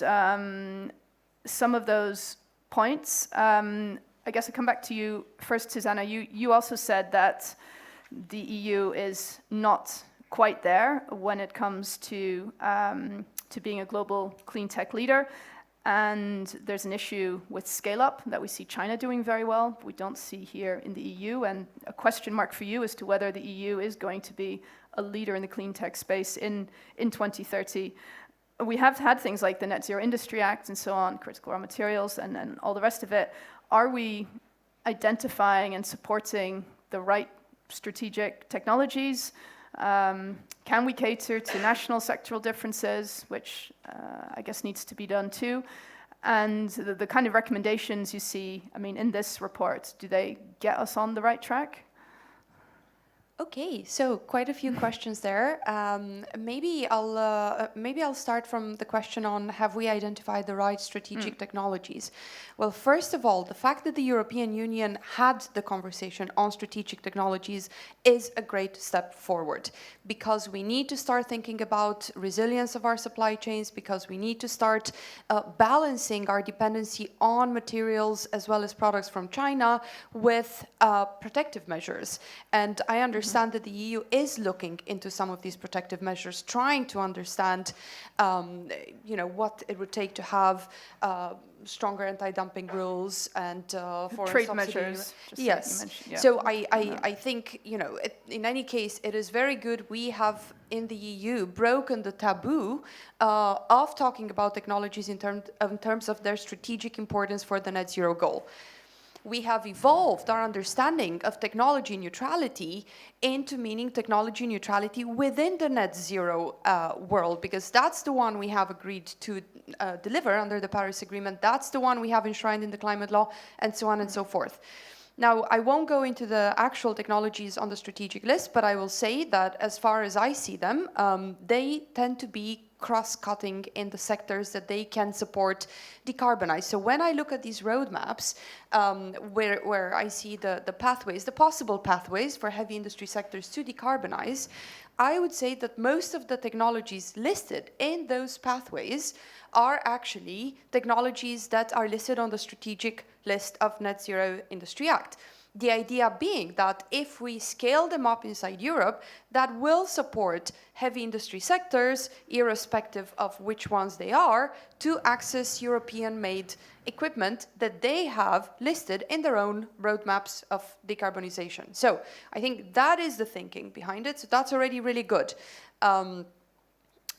points. I guess I come back to you first, Susanna. You also said that the EU is not quite there when it comes to being a global clean tech leader. And there's an issue with scale-up that we see China doing very well, but we don't see here in the EU. And a question mark for you as to whether the EU is going to be a leader in the clean tech space in 2030. We have had things like the Net Zero Industry Act and so on, critical raw materials and all the rest of it. Are we identifying and supporting the right strategic technologies? Can we cater to national sectoral differences, which I guess needs to be done too? And the kind of recommendations you see, I mean, in this report, do they get us on the right track? Okay, so quite a few questions there. Maybe I'll start from the question on, have we identified the right strategic technologies? Well, first of all, the fact that the European Union had the conversation on strategic technologies is a great step forward, because we need to start thinking about resilience of our supply chains, because we need to start balancing our dependency on materials as well as products from China with protective measures. And I understand that the EU is looking into some of these protective measures, trying to understand, what it would take to have stronger anti-dumping rules and foreign trade subsidy measures. Yes. So I think, in any case, it is very good we have in the EU broken the taboo of talking about technologies in terms of their strategic importance for the net zero goal. We have evolved our understanding of technology neutrality into meaning technology neutrality within the net zero world, because that's the one we have agreed to deliver under the Paris Agreement. That's the one we have enshrined in the climate law, and so on and so forth. Now, I won't go into the actual technologies on the strategic list, but I will say that as far as I see them, they tend to be cross-cutting in the sectors that they can support decarbonize. So when I look at these roadmaps, where I see the pathways, the possible pathways for heavy industry sectors to decarbonize, I would say that most of the technologies listed in those pathways are actually technologies that are listed on the strategic list of Net Zero Industry Act. The idea being that if we scale them up inside Europe, that will support heavy industry sectors, irrespective of which ones they are, to access European-made equipment that they have listed in their own roadmaps of decarbonization. So I think that is the thinking behind it. So that's already really good.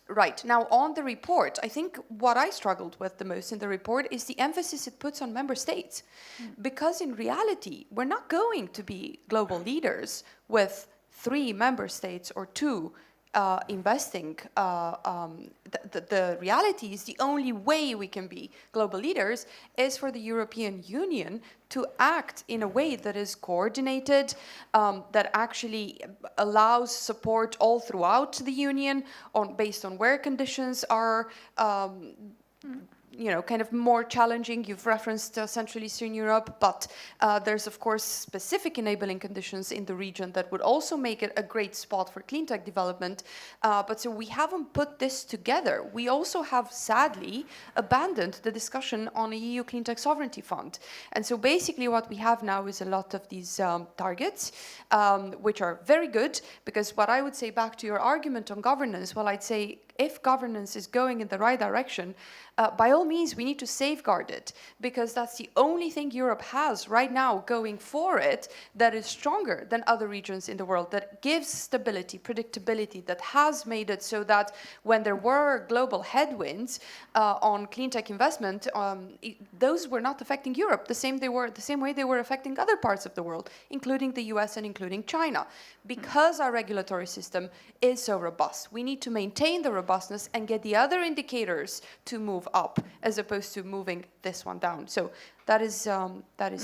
Right, now on the report, I think what I struggled with the most in the report is the emphasis it puts on member states. Because in reality, we're not going to be global leaders with 3 member states or 2 investing. The reality is the only way we can be global leaders is for the European Union to act in a way that is coordinated, that actually allows support all throughout the Union based on where conditions are kind of more challenging. You've referenced Central Eastern Europe, but there's of course specific enabling conditions in the region that would also make it a great spot for clean tech development. But so we haven't put this together. We also have sadly abandoned the discussion on a EU Clean Tech Sovereignty Fund. And so basically what we have now is a lot of these targets, which are very good, because what I would say back to your argument on governance, well, I'd say if governance is going in the right direction, by all means, we need to safeguard it, because that's the only thing Europe has right now going for it that is stronger than other regions in the world, that gives stability, predictability, that has made it so that when there were global headwinds on clean tech investment, those were not affecting Europe the same way they were affecting other parts of the world, including the US and including China. Because our regulatory system is so robust, we need to maintain the robustness and get the other indicators to move up as opposed to moving this one down. So that is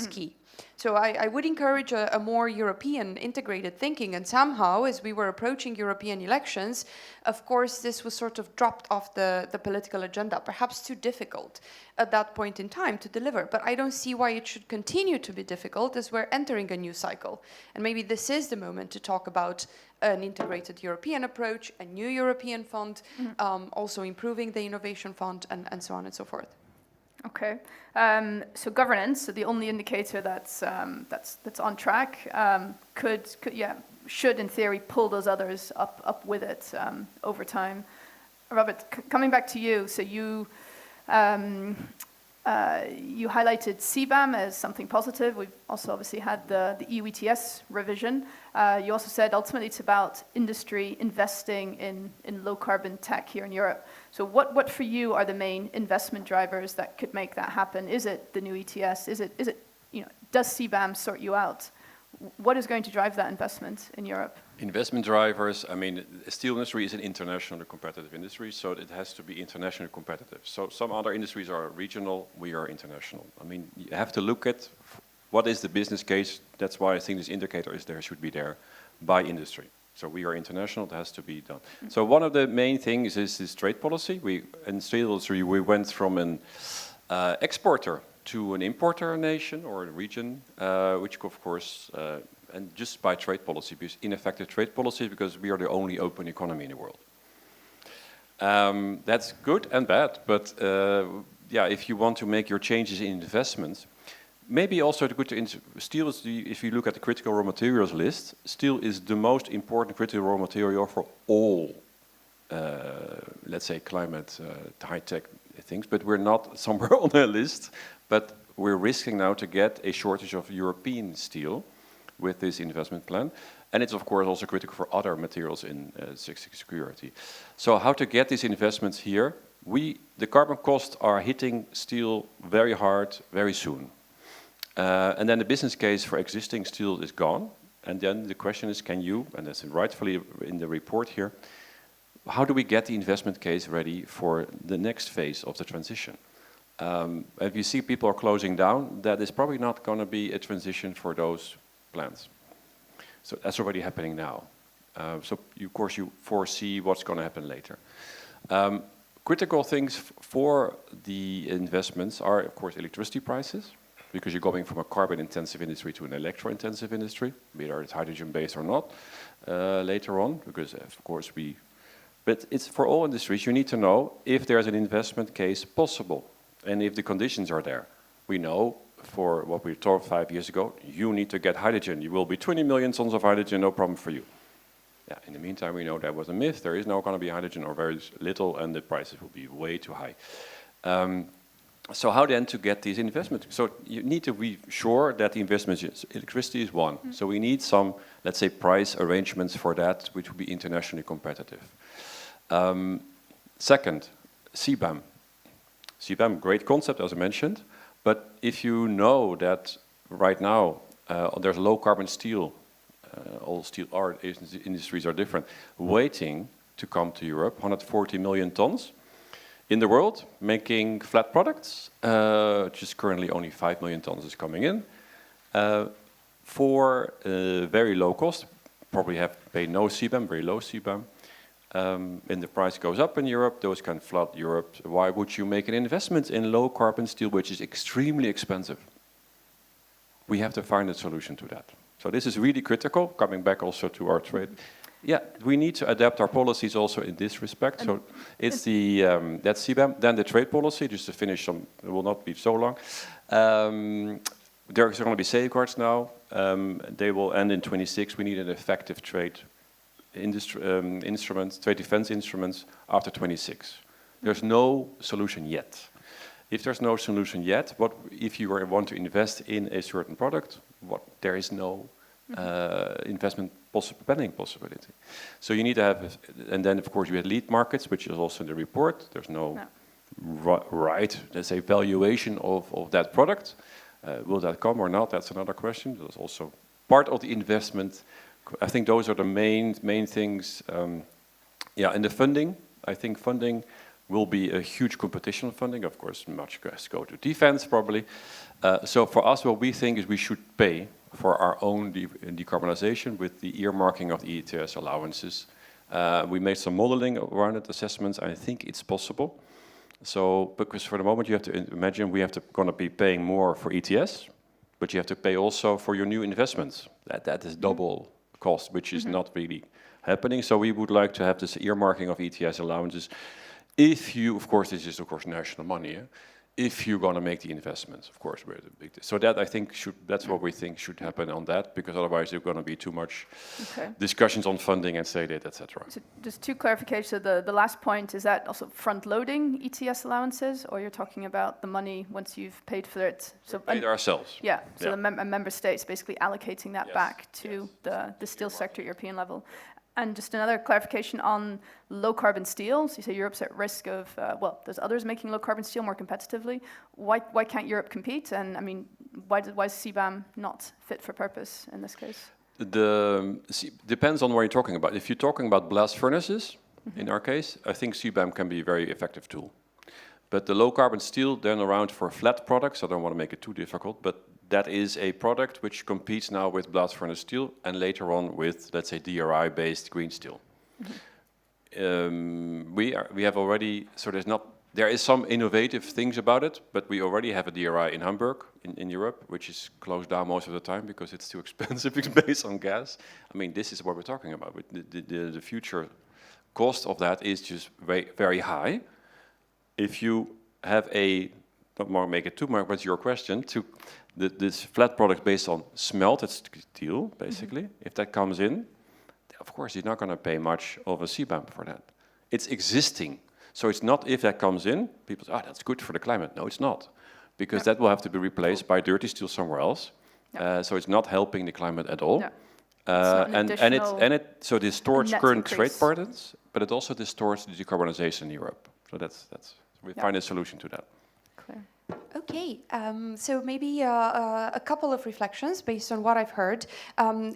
key. So I would encourage a more European integrated thinking, and somehow as we were approaching European elections, of course this was sort of dropped off the political agenda, perhaps too difficult at that point in time to deliver. But I don't see why it should continue to be difficult as we're entering a new cycle. And maybe this is the moment to talk about an integrated European approach, a new European fund, also improving the innovation fund, and so on and so forth. Okay, so governance, so the only indicator that's on track, should in theory pull those others up with it over time. Robert, coming back to you, so you highlighted CBAM as something positive. We've also obviously had the EU ETS revision. You also said ultimately it's about industry investing in low carbon tech here in Europe. So what for you are the main investment drivers that could make that happen? Is it the new ETS? Is it does CBAM sort you out? What is going to drive that investment in Europe? Investment drivers, I mean, the steel industry is an internationally competitive industry, so it has to be internationally competitive. So some other industries are regional, we are international. I mean, you have to look at what is the business case. That's why I think this indicator should be there by industry. So we are international, it has to be done. So one of the main things is this trade policy. In steel industry, we went from an exporter to an importer nation or a region, which of course, and just by trade policy, because ineffective trade policy, because we are the only open economy in the world. That's good and bad, but if you want to make your changes in investments, maybe also steel is if you look at the critical raw materials list, steel is the most important critical raw material for all, let's say, climate, high-tech things, but we're not somewhere on the list. But we're risking now to get a shortage of European steel with this investment plan. And it's, of course, also critical for other materials in security. So how to get these investments here? The carbon costs are hitting steel very hard, very soon. And then the business case for existing steel is gone. And then the question is, can you, and that's rightfully in the report here, how do we get the investment case ready for the next phase of the transition? If you see people are closing down, that is probably not going to be a transition for those plants. So that's already happening now. So of course you foresee what's going to happen later. Critical things for the investments are, of course, electricity prices, because you're going from a carbon-intensive industry to an electro-intensive industry, whether it's hydrogen-based or not, later on, because of course but it's for all industries, you need to know if there's an investment case possible. And if the conditions are there. We know for what we told 5 years ago, you need to get hydrogen. You will be 20 million tons of hydrogen, no problem for you. Yeah, in the meantime, we know that was a myth. There is no going to be hydrogen or very little, and the prices will be way too high. So how then to get these investments? So you need to be sure that the investment, electricity is one. So we need some, let's say, price arrangements for that, which will be internationally competitive. Second, CBAM. CBAM, great concept, as I mentioned, but if you know that right now there's low carbon steel, all steel industries are different, waiting to come to Europe, 140 million tons in the world, making flat products, which is currently only 5 million tons is coming in, for very low cost, probably have to pay no CBAM, very low CBAM. And the price goes up in Europe, those can flood Europe. Why would you make an investment in low carbon steel, which is extremely expensive? We have to find a solution to that. So this is really critical, coming back also to our trade. Yeah, we need to adapt our policies also in this respect. So it's that's CBAM. Then the trade policy, just to finish, it will not be so long. There's going to be safeguards now. They will end in 26. We need an effective trade instruments, trade defense instruments after 26. There's no solution yet. If there's no solution yet, what if you want to invest in a certain product? There is no investment planning possibility. So you need to have, and then of course you have lead markets, which is also in the report. There's no right, let's say, valuation of that product. Will that come or not? That's another question. That's also part of the investment. I think those are the main things. And the funding. I think funding will be a huge competition funding. Of course, much has go to defense probably. So for us, what we think is we should pay for our own decarbonization with the earmarking of the ETS allowances. We made some modeling around it, assessments. I think it's possible. So, because for the moment you have to imagine we have to gonna be paying more for ETS, but you have to pay also for your new investments. That is double cost, which is not really happening. So we would like to have this earmarking of ETS allowances. If you, of course, this is of course national money. If you're going to make the investments, of course, we're the big. So that I think that's what we think should happen on that, because otherwise there's going to be too much discussions on funding and state aid, etc. So just two clarifications. So the last point, is that also front-loading ETS allowances, or you're talking about the money once you've paid for it? So paid ourselves. Yeah. So the member states basically allocating that back to the steel sector, European level. And just another clarification on low-carbon steel. So you say Europe's at risk of, there's others making low-carbon steel more competitively. Why can't Europe compete? And I mean, why is CBAM not fit for purpose in this case? Depends on what you're talking about. If you're talking about blast furnaces, in our case, I think CBAM can be a very effective tool. But the low-carbon steel, then around for flat products, I don't want to make it too difficult, but that is a product which competes now with blast furnace steel and later on with, let's say, DRI-based green steel. We have already, so there is some innovative things about it, but we already have a DRI in Hamburg, in Europe, which is closed down most of the time because it's too expensive. It's based on gas. I mean, this is what we're talking about. The future cost of that is just very, very high. If you have not more make it too much, but your question, this flat product based on smelted steel, basically, if that comes in, of course, you're not going to pay much of a CBAM for that. It's existing. So it's not if that comes in, people say, that's good for the climate. No, it's not. Because that will have to be replaced by dirty steel somewhere else. So it's not helping the climate at all. So it distorts current trade patterns, but it also distorts the decarbonization in Europe. So we find a solution to that. Clear. Okay, so maybe a couple of reflections based on what I've heard.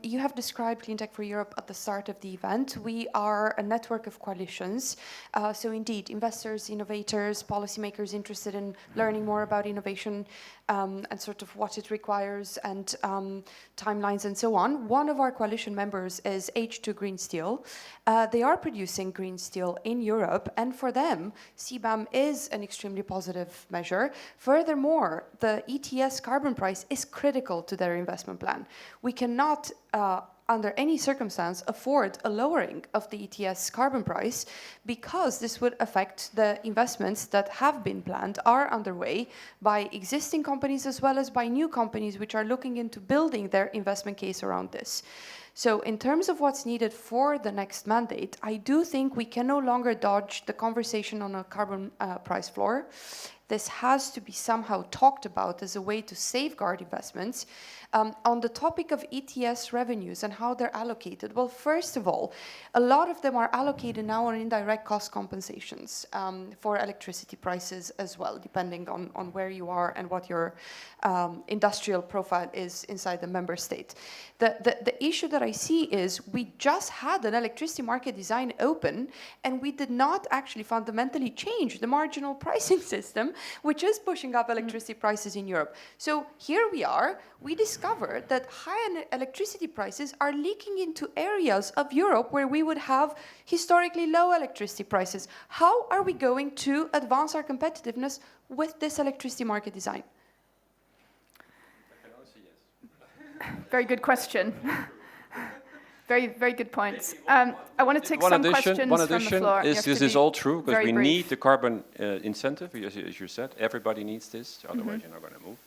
You have described Cleantech for Europe at the start of the event. We are a network of coalitions. So indeed, investors, innovators, policymakers interested in learning more about innovation and sort of what it requires and timelines and so on. One of our coalition members is H2 Green Steel. They are producing green steel in Europe, and for them, CBAM is an extremely positive measure. Furthermore, the ETS carbon price is critical to their investment plan. We cannot, under any circumstance, afford a lowering of the ETS carbon price because this would affect the investments that have been planned, are underway by existing companies as well as by new companies which are looking into building their investment case around this. So in terms of what's needed for the next mandate, I do think we can no longer dodge the conversation on a carbon price floor. This has to be somehow talked about as a way to safeguard investments. On the topic of ETS revenues and how they're allocated, well, first of all, a lot of them are allocated now on indirect cost compensations for electricity prices as well, depending on where you are and what your industrial profile is inside the member state. The issue that I see is we just had an electricity market design open and we did not actually fundamentally change the marginal pricing system, which is pushing up electricity prices in Europe. So here we are, we discovered that high electricity prices are leaking into areas of Europe where we would have historically low electricity prices. How are we going to advance our competitiveness with this electricity market design? Very good question. Very, very good points. I want to take some questions from the floor. This is all true, because we need the carbon incentive, as you said. Everybody needs this, otherwise you're not going to move.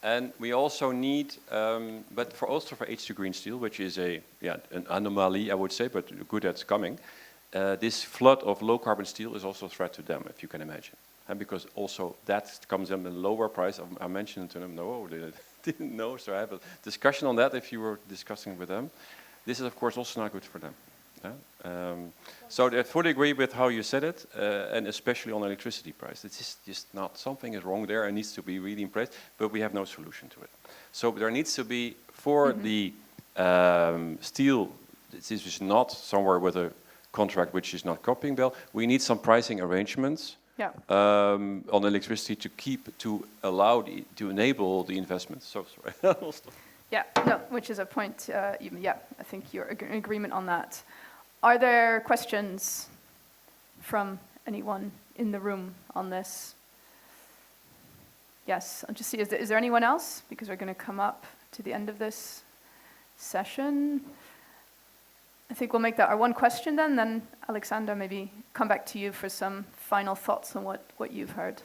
And we also need, but also for H2 green steel, which is an anomaly, I would say, but good that's coming. This flood of low carbon steel is also a threat to them, if you can imagine. And because also that comes in a lower price. I mentioned to them, no, they didn't know, so I have a discussion on that if you were discussing with them. This is, of course, also not good for them. So I fully agree with how you said it, and especially on electricity price. It's just not, something is wrong there and needs to be really in place, but we have no solution to it. So there needs to be, for the steel, this is not somewhere with a contract which is not copying bill, we need some pricing arrangements on electricity to enable the investments. So sorry. Yeah, no, which is a point, I think you're in agreement on that. Are there questions from anyone in the room on this? Yes, I'll just see, is there anyone else? Because we're going to come up to the end of this session. I think we'll make that our one question then Alexander, maybe come back to you for some final thoughts on what you've heard.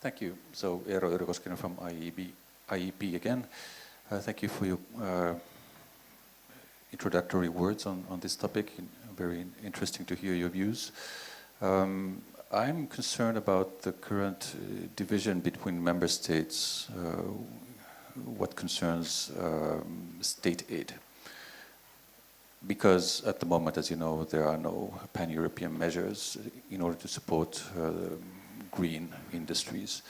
Thank you. So Eero Yrikoskinen from IEP again. Thank you for your introductory words on this topic. Very interesting to hear your views. I'm concerned about the current division between member states, what concerns state aid. Because at the moment, as you know, there are no pan-European measures in order to support green industries.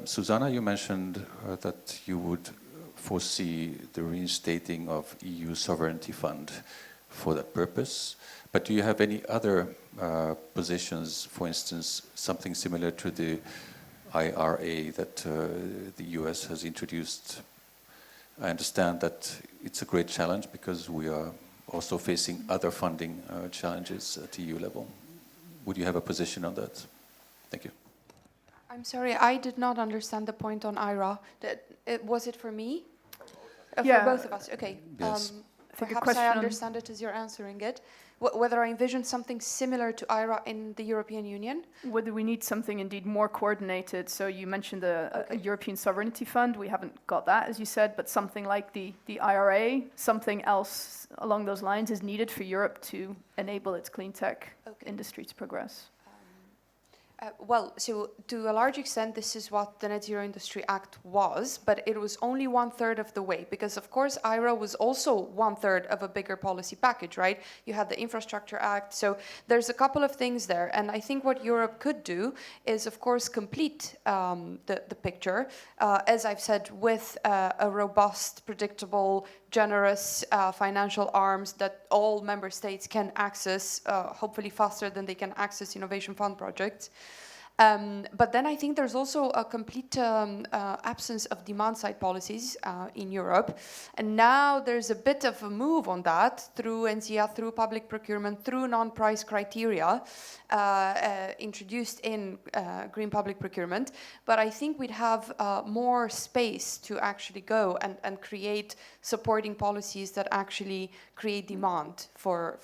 Susanna, you mentioned that you would foresee the reinstating of EU sovereignty fund for that purpose. But do you have any other positions, for instance, something similar to the IRA that the US has introduced? I understand that it's a great challenge because we are also facing other funding challenges at EU level. Would you have a position on that? Thank you. I'm sorry, I did not understand the point on IRA. Was it for me? For both of us, okay. Yes. Perhaps I understand it as you're answering it. Whether I envision something similar to IRA in the European Union? Whether we need something indeed more coordinated. So you mentioned a European Sovereignty Fund. We haven't got that, as you said, but something like the IRA, something else along those lines is needed for Europe to enable its clean tech industry to progress. Well, so to a large extent, this is what the Net Zero Industry Act was, but it was only 1/3 of the way, because of course IRA was also 1/3 of a bigger policy package, right? You had the Infrastructure Act, so there's a couple of things there, and I think what Europe could do is, of course, complete the picture, as I've said, with a robust, predictable, generous financial arms that all member states can access, hopefully faster than they can access innovation fund projects. But then I think there's also a complete absence of demand-side policies in Europe. And now there's a bit of a move on that through NZIA, through public procurement, through non-price criteria introduced in green public procurement. But I think we'd have more space to actually go and create supporting policies that actually create demand for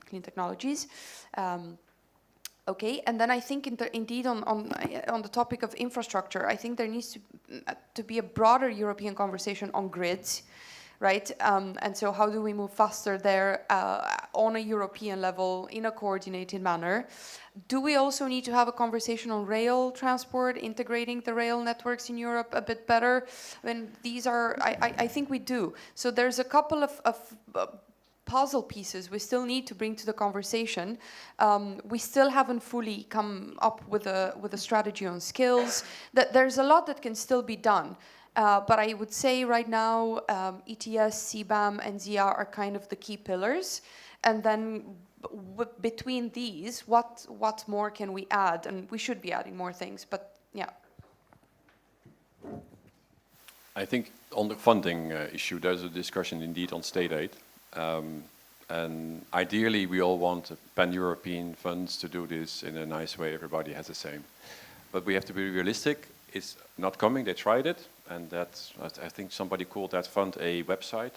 clean technologies. Okay, and then I think indeed on the topic of infrastructure, I think there needs to be a broader European conversation on grids, right? And so how do we move faster there on a European level in a coordinated manner? Do we also need to have a conversation on rail transport, integrating the rail networks in Europe a bit better? I mean, these are, I think we do. So there's a couple of puzzle pieces we still need to bring to the conversation. We still haven't fully come up with a strategy on skills. That there's a lot that can still be done. But I would say right now, ETS, CBAM, and ZIA are kind of the key pillars. And then between these, what more can we add? And we should be adding more things, but yeah. I think on the funding issue, there's a discussion indeed on state aid. And ideally, we all want pan-European funds to do this in a nice way. Everybody has the same. But we have to be realistic. It's not coming. They tried it. And that's, I think somebody called that fund a website.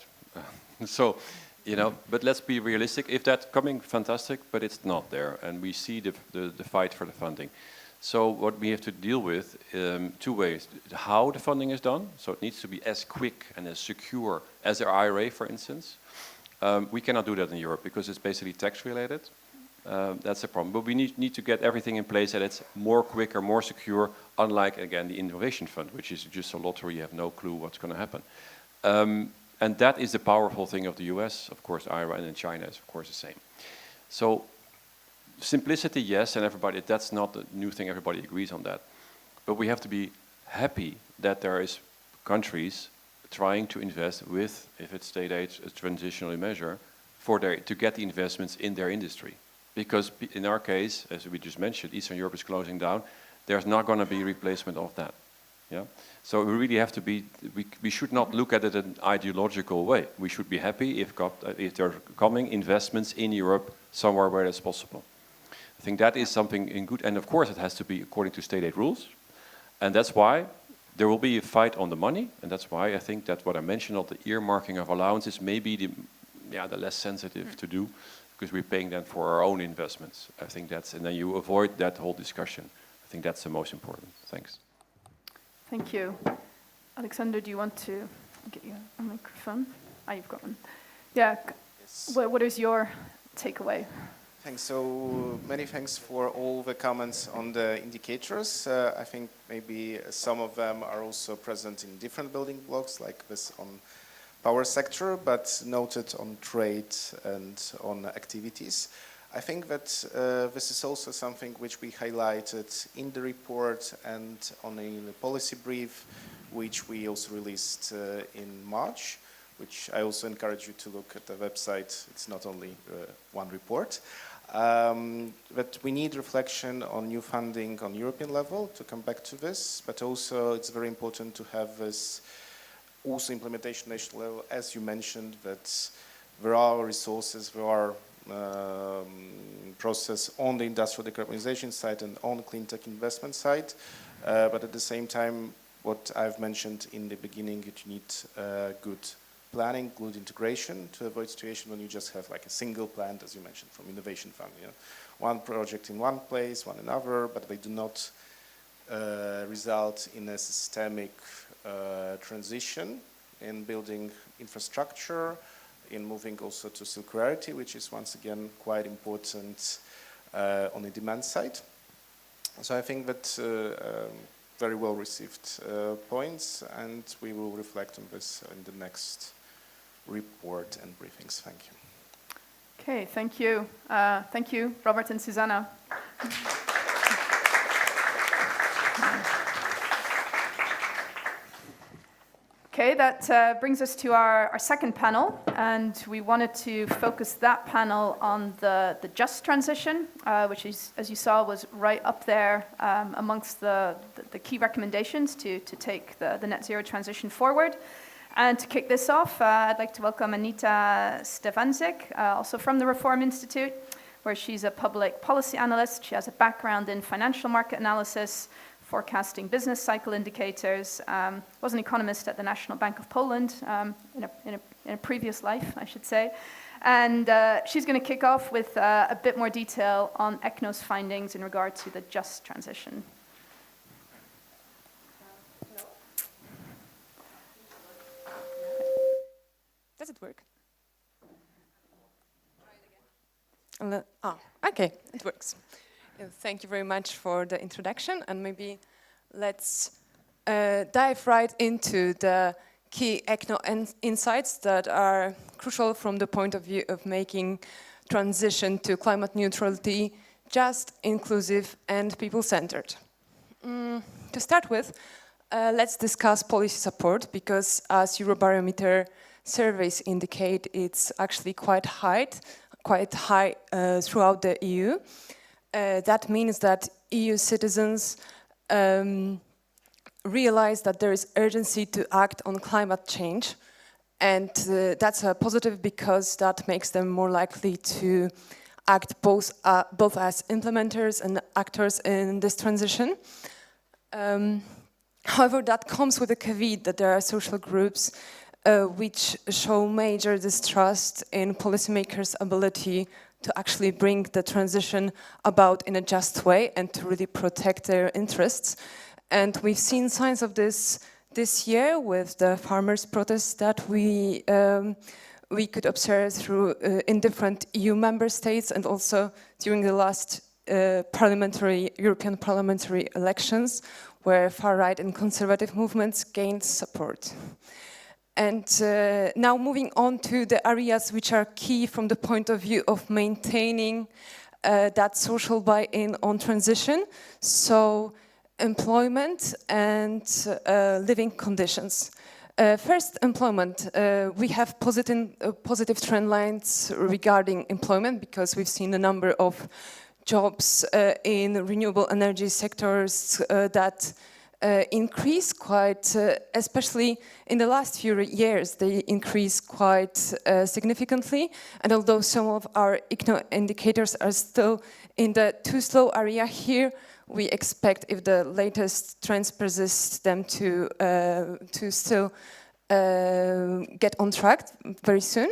So, you know, but let's be realistic. If that's coming, fantastic, but it's not there. And we see the fight for the funding. So what we have to deal with, two ways: how the funding is done. So it needs to be as quick and as secure as the IRA, for instance. We cannot do that in Europe because it's basically tax related. That's a problem. But we need to get everything in place that it's more quicker, more secure, unlike, again, the Innovation Fund, which is just a lottery. You have no clue what's going to happen. And that is the powerful thing of the US, of course, IRA, and in China is, of course, the same. So simplicity, yes, and everybody, that's not a new thing, everybody agrees on that. But we have to be happy that there is countries trying to invest with, if it's state aid, a transitional measure, to get the investments in their industry. Because in our case, as we just mentioned, Eastern Europe is closing down, there's not going to be replacement of that. Yeah? So we really have to be, we should not look at it in an ideological way. We should be happy if there are coming investments in Europe somewhere where it's possible. I think that is something in good, and of course it has to be according to state aid rules. And that's why there will be a fight on the money, and that's why I think that what I mentioned of the earmarking of allowances may be the less sensitive to do, because we're paying them for our own investments. I think that's, and then you avoid that whole discussion. I think that's the most important. Thanks. Thank you. Alexander, do you want to get you a microphone? You've got one. Yeah. Yes. What is your takeaway? Thanks. So many thanks for all the comments on the indicators. I think maybe some of them are also present in different building blocks, like this on power sector, but noted on trade and on activities. I think that this is also something which we highlighted in the report and on a policy brief, which we also released in March, which I also encourage you to look at the website. It's not only one report. But we need reflection on new funding on European level, to come back to this, but also it's very important to have this also implementation national level, as you mentioned, that there are resources, there are process on the industrial decarbonization side and on the clean tech investment side, but at the same time, what I've mentioned in the beginning, you need good planning, good integration to avoid situation when you just have like a single plant, as you mentioned, from Innovation Fund. You know, one project in one place, one another, but they do not result in a systemic transition in building infrastructure, in moving also to circularity, which is once again quite important on the demand side. So I think that very well received points, and we will reflect on this in the next report and briefings. Thank you. Okay, thank you. Thank you, Robert and Susanna. Okay, that brings us to our second panel, and we wanted to focus that panel on the just transition, which is, as you saw, was right up there amongst the key recommendations to take the net zero transition forward. And to kick this off, I'd like to welcome Anita Stefanczyk, also from the Reform Institute, where she's a public policy analyst. She has a background in financial market analysis, forecasting business cycle indicators, was an economist at the National Bank of Poland in a previous life, I should say. And she's going to kick off with a bit more detail on ECNO's findings in regard to the just transition. Does it work? Okay, it works. Thank you very much for the introduction, and maybe let's dive right into the key ECNO insights that are crucial from the point of view of making transition to climate neutrality just, inclusive, and people-centered. To start with, let's discuss policy support, because as Eurobarometer surveys indicate, it's actually quite high throughout the EU. That means that EU citizens realize that there is urgency to act on climate change, and that's a positive because that makes them more likely to act both as implementers and actors in this transition. However, that comes with a caveat that there are social groups which show major distrust in policymakers' ability to actually bring the transition about in a just way and to really protect their interests. And we've seen signs of this year with the farmers' protests that we could observe through in different EU member states, and also during the last European parliamentary elections, where far-right and conservative movements gained support. And now moving on to the areas which are key from the point of view of maintaining that social buy-in on transition. So employment and living conditions. First, employment. We have positive trend lines regarding employment, because we've seen a number of jobs in renewable energy sectors that increase quite, especially in the last few years, they increase quite significantly. And although some of our ECNO indicators are still in the too slow area here, we expect, if the latest trends persist, them to still get on track very soon.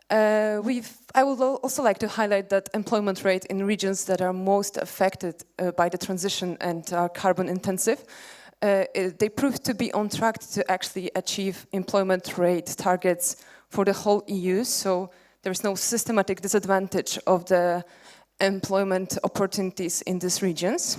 I would also like to highlight that employment rate in regions that are most affected by the transition and are carbon intensive, they proved to be on track to actually achieve employment rate targets for the whole EU. So there's no systematic disadvantage of the employment opportunities in these regions.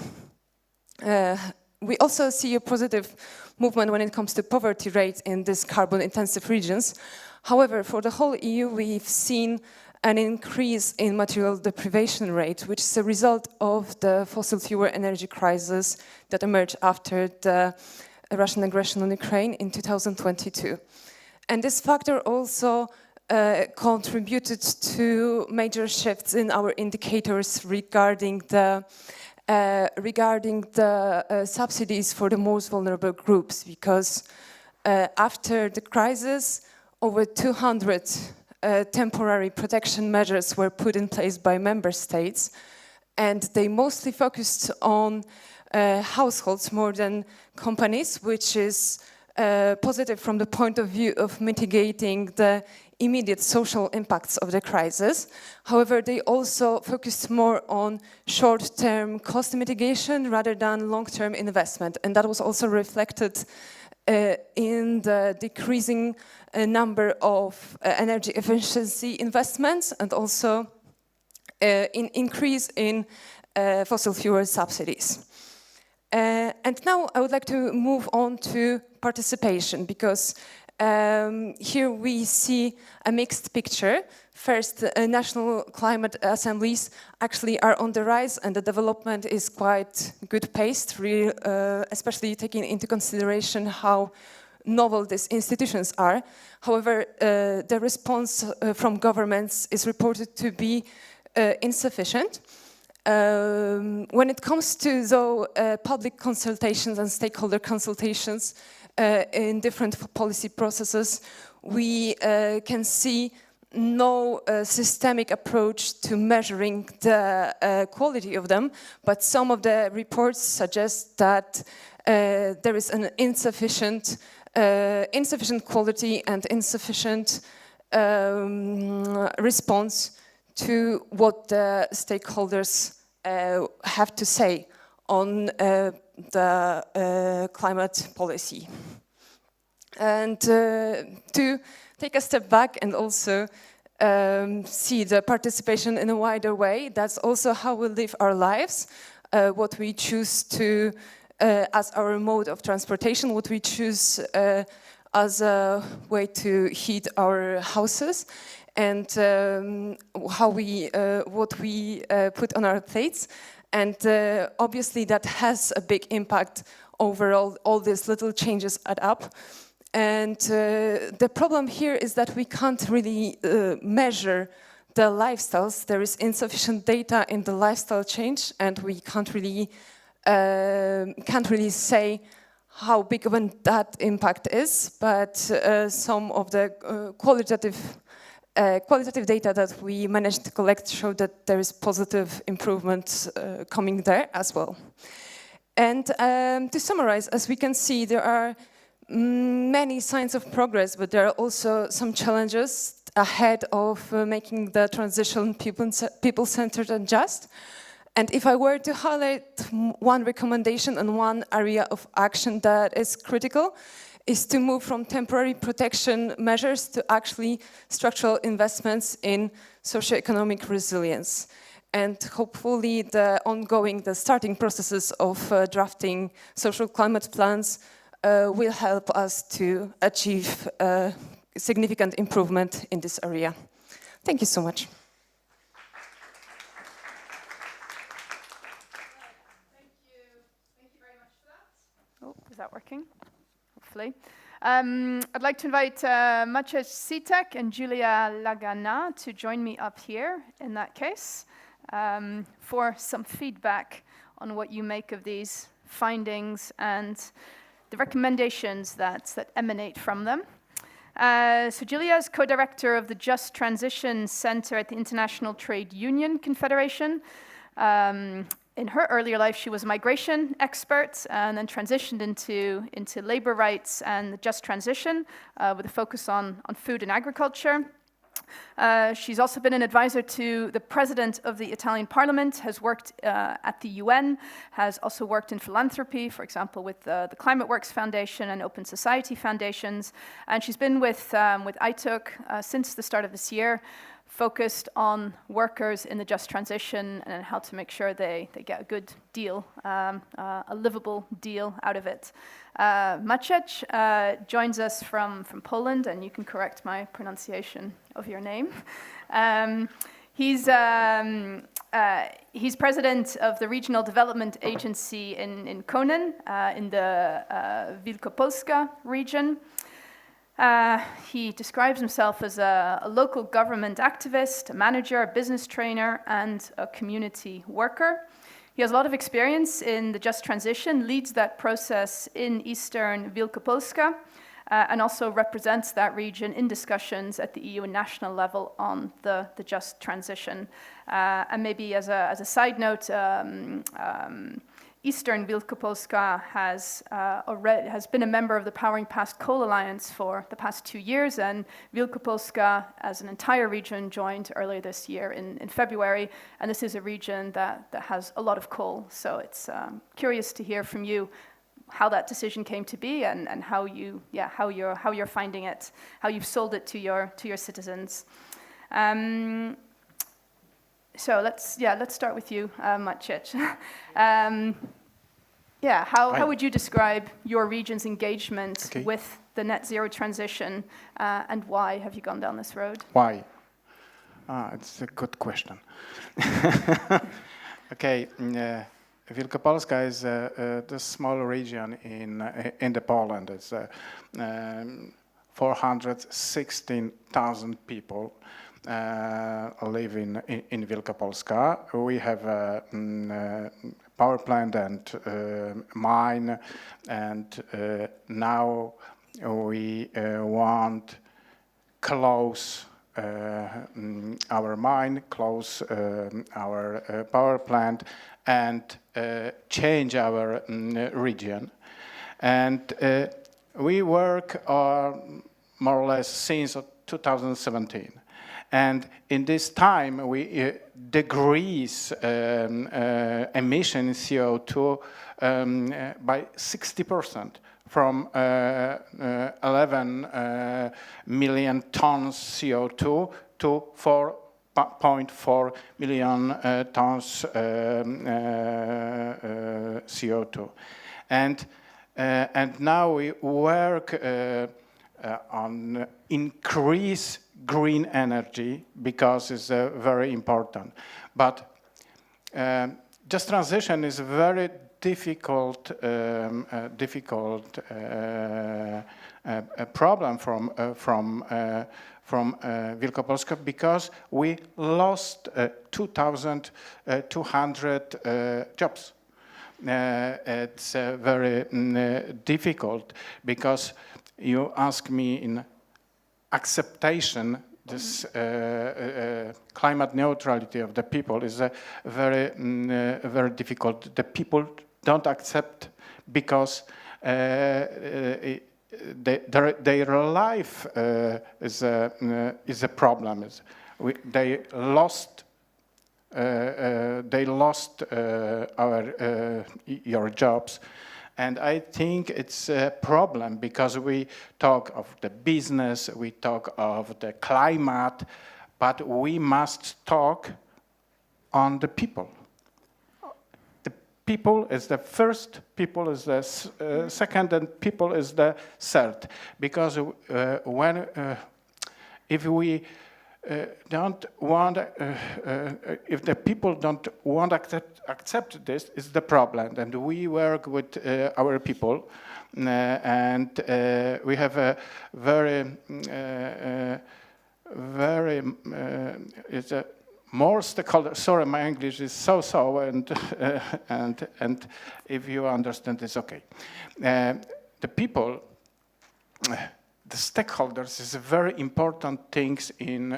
We also see a positive movement when it comes to poverty rate in these carbon-intensive regions. However, for the whole EU, we've seen an increase in material deprivation rate, which is a result of the fossil fuel energy crisis that emerged after the Russian aggression on Ukraine in 2022. And this factor also contributed to major shifts in our indicators regarding the subsidies for the most vulnerable groups, because after the crisis, over 200 temporary protection measures were put in place by member states, and they mostly focused on households more than companies, which is positive from the point of view of mitigating the immediate social impacts of the crisis. However, they also focused more on short-term cost mitigation rather than long-term investment, and that was also reflected in the decreasing number of energy efficiency investments, and also in increase in fossil fuel subsidies. And now I would like to move on to participation, because here we see a mixed picture. First, national climate assemblies actually are on the rise, and the development is quite good paced, especially taking into consideration how novel these institutions are. However, the response from governments is reported to be insufficient. When it comes to public consultations and stakeholder consultations in different policy processes, we can see no systemic approach to measuring the quality of them, but some of the reports suggest that there is an insufficient quality and insufficient response to what the stakeholders have to say on the climate policy. And to take a step back and also see the participation in a wider way, that's also how we live our lives, what we choose to as our mode of transportation, what we choose as a way to heat our houses, and what we put on our plates. And obviously that has a big impact overall. All these little changes add up. And the problem here is that we can't really measure the lifestyles. There is insufficient data in the lifestyle change, and we can't really say how big of that impact is. But some of the qualitative data that we managed to collect show that there is positive improvement coming there as well. And to summarize, as we can see, there are many signs of progress, but there are also some challenges, ahead of making the transition people-centered and just. And if I were to highlight one recommendation and one area of action that is critical, is to move from temporary protection measures to actually structural investments in socioeconomic resilience. And hopefully the starting processes of drafting social climate plans will help us to achieve significant improvement in this area. Thank you so much. Thank you very much for that. Oh, is that working? Hopefully. I'd like to invite Maciej Sitek and Julia Lagana to join me up here in that case for some feedback on what you make of these findings and the recommendations that emanate from them. So Julia is co-director of the Just Transition Center at the International Trade Union Confederation. In her earlier life, she was a migration expert and then transitioned into labor rights and the just transition with a focus on food and agriculture. She's also been an advisor to the president of the Italian parliament, has worked at the UN, has also worked in philanthropy, for example, with the Climate Works Foundation and Open Society Foundations. And she's been with ITUC since the start of this year, focused on workers in the just transition and how to make sure they get a good deal, a livable deal out of it. Maciej joins us from Poland, and you can correct my pronunciation of your name. He's president of the Regional Development Agency in Konin, in the Wielkopolska region. He describes himself as a local government activist, a manager, a business trainer, and a community worker. He has a lot of experience in the just transition, leads that process in Eastern Wielkopolska, and also represents that region in discussions at the EU and national level on the just transition. And maybe as a side note, Eastern Wielkopolska has been a member of the Powering Past Coal Alliance for the past 2 years, and Wielkopolska as an entire region joined earlier this year in February, and this is a region that has a lot of coal. So it's curious to hear from you how that decision came to be and how you're finding it, how you've sold it to your citizens. So let's start with you, Maciej. How would you describe your region's engagement with the net zero transition, and why have you gone down this road? Why? It's a good question. Okay, Wielkopolska is the small region in the Poland. It's 416,000 people. Live in Wielkopolska. We have a power plant and mine, and now we want close our mine, close our power plant, and change our region. And we work more or less since 2017. And in this time, we decrease emission CO2 by 60%, from 11 million tons CO2 to 4.4 million tons CO2. And now we work on increase green energy, because it's very important. But just transition is a very difficult problem from Wielkopolska, because we lost 2,200 jobs. It's very difficult, because you ask me in acceptation, this climate neutrality of the people is very difficult. The people don't accept, because their life is a problem. They lost your jobs, and I think it's a problem because we talk of the business, we talk of the climate, but we must talk on the people. People is the first, people is the second, and people is the third. Because if we don't want, if the people don't want to accept this, is the problem. And we work with our people, and we have a it's a more stakeholders. Sorry, my English is so, and if you understand, it's okay. The people, the stakeholders, is a very important things in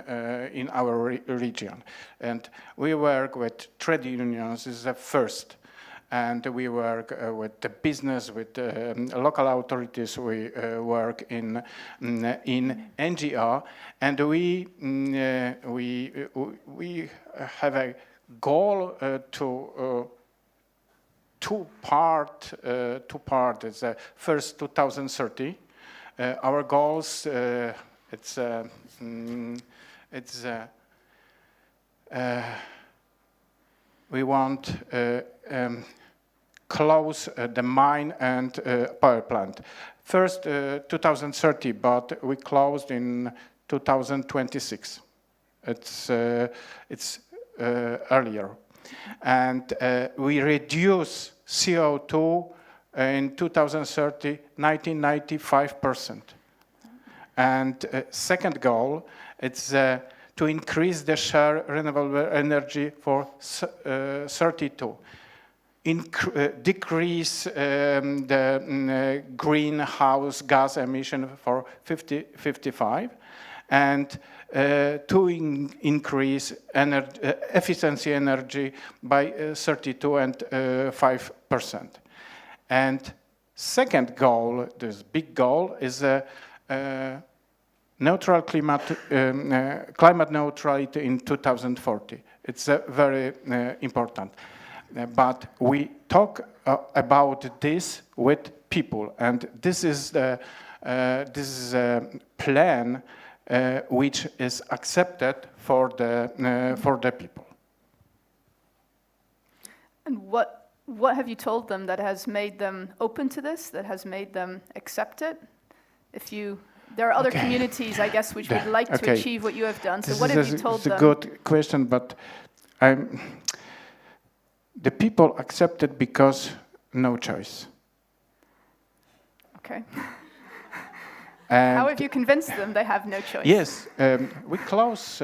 our region, and we work with trade unions. Is the first, and we work with the business, with local authorities. We work in NGO, and we have a goal to two part. It's first 2030. Our goals. We want. Close the mine and power plant. First 2030, but we closed in 2026. It's earlier. And we reduce CO2 in 2030, 95%. And second goal, it's to increase the share renewable energy for 32. Decrease the greenhouse gas emission for 55, and to increase efficiency energy by 32 and 5%. And second goal, this big goal, is neutral climate neutrality in 2040. It's very important. But we talk about this with people, and this is a plan which is accepted for the people. And what have you told them that has made them open to this, that has made them accept it? There are other communities, I guess, which would like to achieve what you have done. So what have you told them? It's a good question, but the people accept it because no choice. Okay. How have you convinced them they have no choice? Yes, we close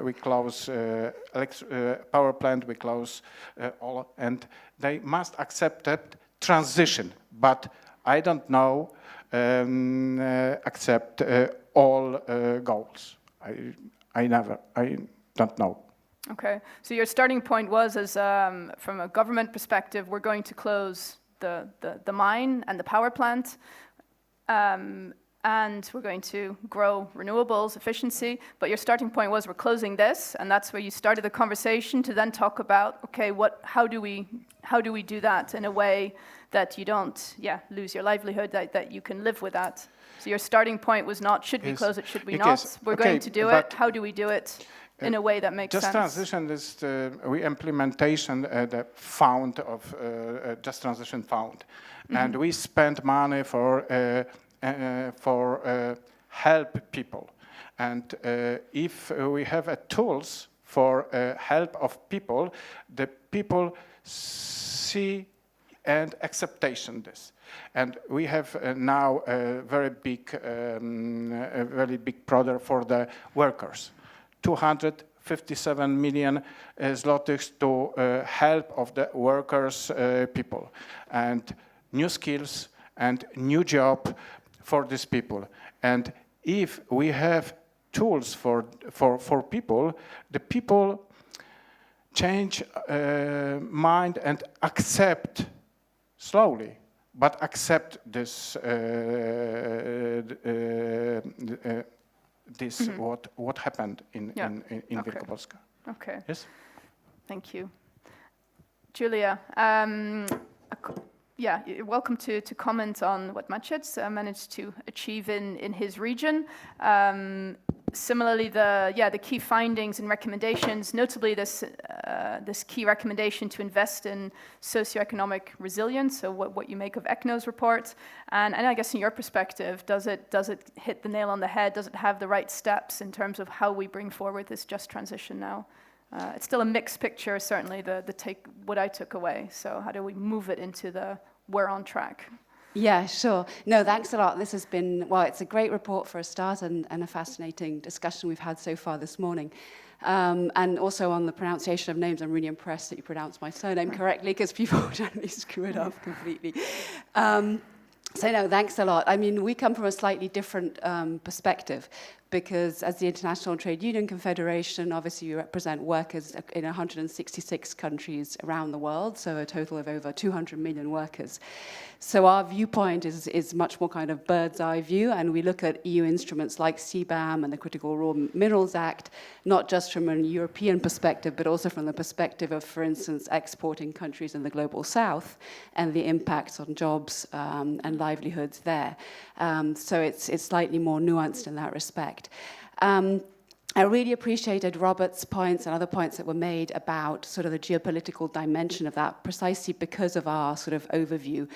we close power plant, we close all, and they must accept that transition. But I don't know accept all goals. I don't know. Okay, so your starting point was, as from a government perspective, we're going to close the mine and the power plant, and we're going to grow renewables, efficiency, but your starting point was we're closing this, and that's where you started the conversation to then talk about, okay, how do we do that in a way that you don't lose your livelihood, that you can live with that. So your starting point was not, should we close it, should we not? We're going to do it, how do we do it? In a way that makes sense. Just transition is the implementation, the fund of Just Transition Fund, and we spend money for help people, and if we have tools for help of people, the people see and acceptation this, and we have now a very big product for the workers. 257 million zlotys to help of the workers, people, and new skills and new job for these people. And if we have tools for people, the people change mind and accept slowly but accept this what happened in Okay. Wielkopolska. Okay. Yes. Thank you. Julia, yeah, you're welcome to comment on what Maciej managed to achieve in his region. Similarly, the key findings and recommendations, notably this key recommendation to invest in socioeconomic resilience. So what you make of ECNO's report, and I guess in your perspective, does it hit the nail on the head? Does it have the right steps in terms of how we bring forward this just transition now? It's still a mixed picture, certainly what I took away. So how do we move it into we're on track? Yeah, sure. No, thanks a lot. This has been, well, it's a great report for a start and a fascinating discussion we've had so far this morning. And also on the pronunciation of names, I'm really impressed that you pronounced my surname correctly, because people generally screw it up completely. So no, thanks a lot. I mean, we come from a slightly different perspective, because as the International Trade Union Confederation, obviously you represent workers in 166 countries around the world, so a total of over 200 million workers. So our viewpoint is much more kind of bird's eye view, and we look at EU instruments like CBAM and the Critical Raw Minerals Act, not just from a European perspective, but also from the perspective of, for instance, exporting countries in the global south and the impacts on jobs and livelihoods there. So it's slightly more nuanced in that respect. I really appreciated Robert's points and other points that were made about sort of the geopolitical dimension of that, precisely because of our sort of overview,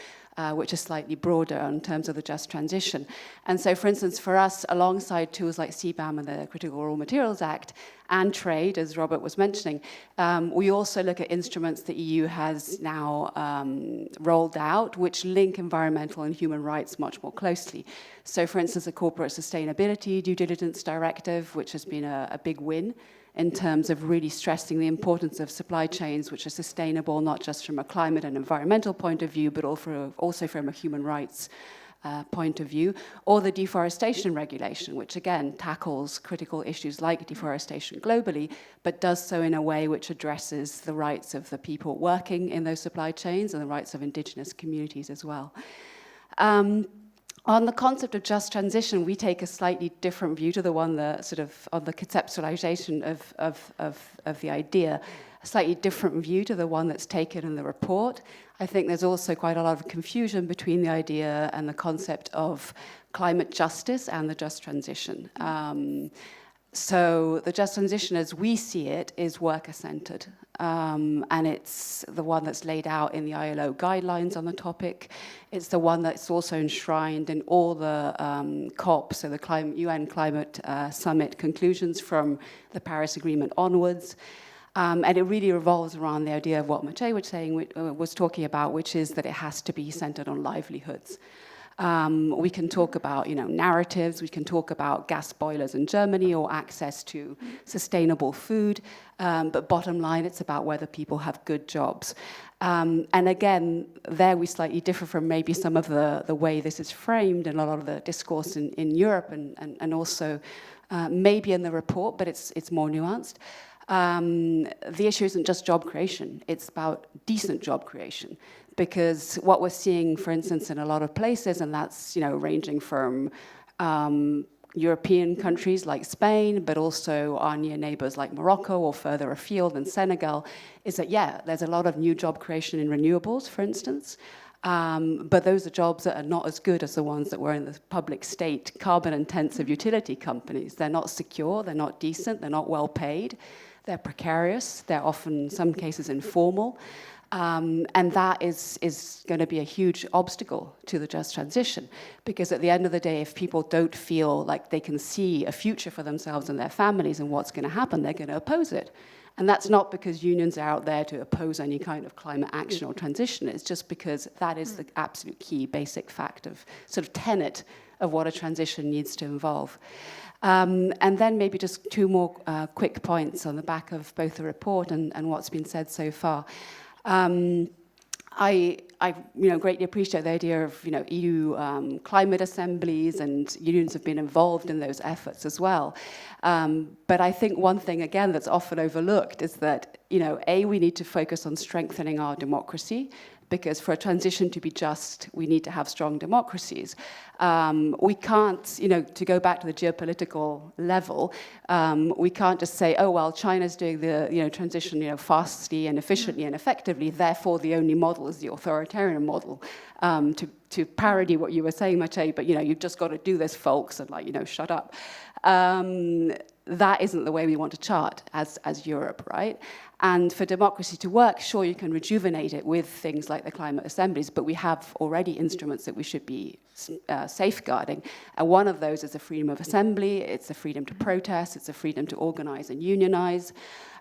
which is slightly broader in terms of the just transition. And so, for instance, for us, alongside tools like CBAM and the Critical Raw Materials Act and trade, as Robert was mentioning, we also look at instruments the EU has now rolled out, which link environmental and human rights much more closely. So, for instance, the Corporate Sustainability Due Diligence Directive, which has been a big win in terms of really stressing the importance of supply chains which are sustainable, not just from a climate and environmental point of view, but also from a human rights point of view, or the deforestation regulation, which again tackles critical issues like deforestation globally, but does so in a way which addresses the rights of the people working in those supply chains and the rights of indigenous communities as well. On the concept of just transition, we take a slightly different view to the one that sort of on the conceptualization of the idea, a slightly different view to the one that's taken in the report. I think there's also quite a lot of confusion between the idea and the concept of climate justice and the just transition. So the just transition as we see it is worker-centered, and it's the one that's laid out in the ILO guidelines on the topic. It's the one that's also enshrined in all the COP, so the UN Climate Summit conclusions from the Paris Agreement onwards. And it really revolves around the idea of what Maciej was talking about, which is that it has to be centered on livelihoods. We can talk about, narratives. We can talk about gas boilers in Germany or access to sustainable food. But bottom line, it's about whether people have good jobs. And again, there we slightly differ from maybe some of the way this is framed in a lot of the discourse in Europe and also maybe in the report, but it's more nuanced. The issue isn't just job creation. It's about decent job creation. Because what we're seeing, for instance, in a lot of places, and that's ranging from European countries like Spain, but also our near neighbors like Morocco or further afield in Senegal, is that, there's a lot of new job creation in renewables, for instance, but those are jobs that are not as good as the ones that were in the public state, carbon-intensive utility companies. They're not secure, they're not decent, they're not well paid, they're precarious, they're often, in some cases, informal. And that is going to be a huge obstacle to the just transition, because at the end of the day, if people don't feel like they can see a future for themselves and their families and what's going to happen, they're going to oppose it. And that's not because unions are out there to oppose any kind of climate action or transition. It's just because that is the absolute key basic fact of sort of tenet of what a transition needs to involve. And then maybe just two more quick points on the back of both the report and what's been said so far. I greatly appreciate the idea of EU climate assemblies, and unions have been involved in those efforts as well. But I think one thing again that's often overlooked is that we need to focus on strengthening our democracy, because for a transition to be just, we need to have strong democracies. We can't, to go back to the geopolitical level, we can't just say, oh, well, China's doing the transition fastly and efficiently and effectively, therefore the only model is the authoritarian model. To parody what you were saying, Maciej, but you've just got to do this, folks, and shut up. That isn't the way we want to chart as Europe, right? And for democracy to work, sure, you can rejuvenate it with things like the climate assemblies, but we have already instruments that we should be safeguarding. And one of those is the freedom of assembly, it's the freedom to protest, it's the freedom to organize and unionize.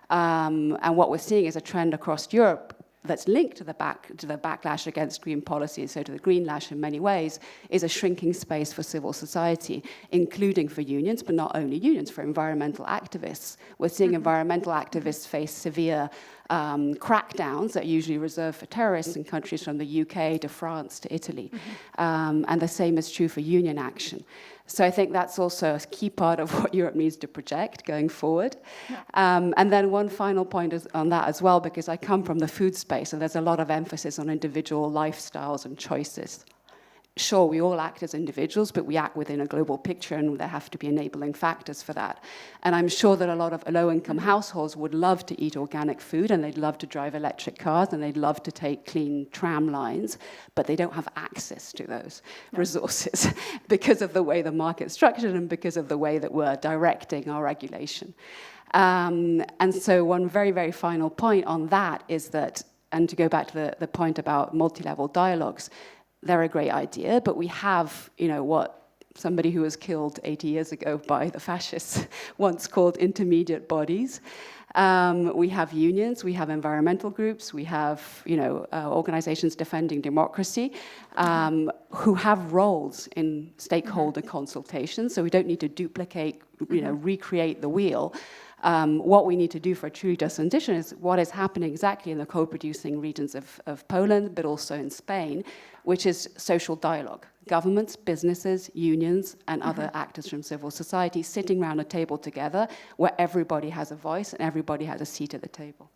And what we're seeing is a trend across Europe that's linked to the backlash against green policies, so to the greenlash in many ways, is a shrinking space for civil society, including for unions, but not only unions, for environmental activists. We're seeing environmental activists face severe crackdowns that are usually reserved for terrorists in countries from the UK to France to Italy. And the same is true for union action. So I think that's also a key part of what Europe needs to project going forward. And then one final point is on that as well, because I come from the food space, and there's a lot of emphasis on individual lifestyles and choices. Sure, we all act as individuals, but we act within a global picture, and there have to be enabling factors for that. And I'm sure that a lot of low-income households would love to eat organic food, and they'd love to drive electric cars, and they'd love to take clean tram lines, but they don't have access to those resources because of the way the market's structured and because of the way that we're directing our regulation. And so one very, very final point on that is that, and to go back to the point about multi-level dialogues, they're a great idea, but we have, what somebody who was killed 80 years ago by the fascists once called intermediate bodies. We have unions, we have environmental groups, we have, organizations defending democracy, who have roles in stakeholder consultation, so we don't need to duplicate, recreate the wheel. What we need to do for a truly just transition is what is happening exactly in the co-producing regions of Poland, but also in Spain, which is social dialogue. Governments, businesses, unions, and other actors from civil society sitting around a table together where everybody has a voice and everybody has a seat at the table.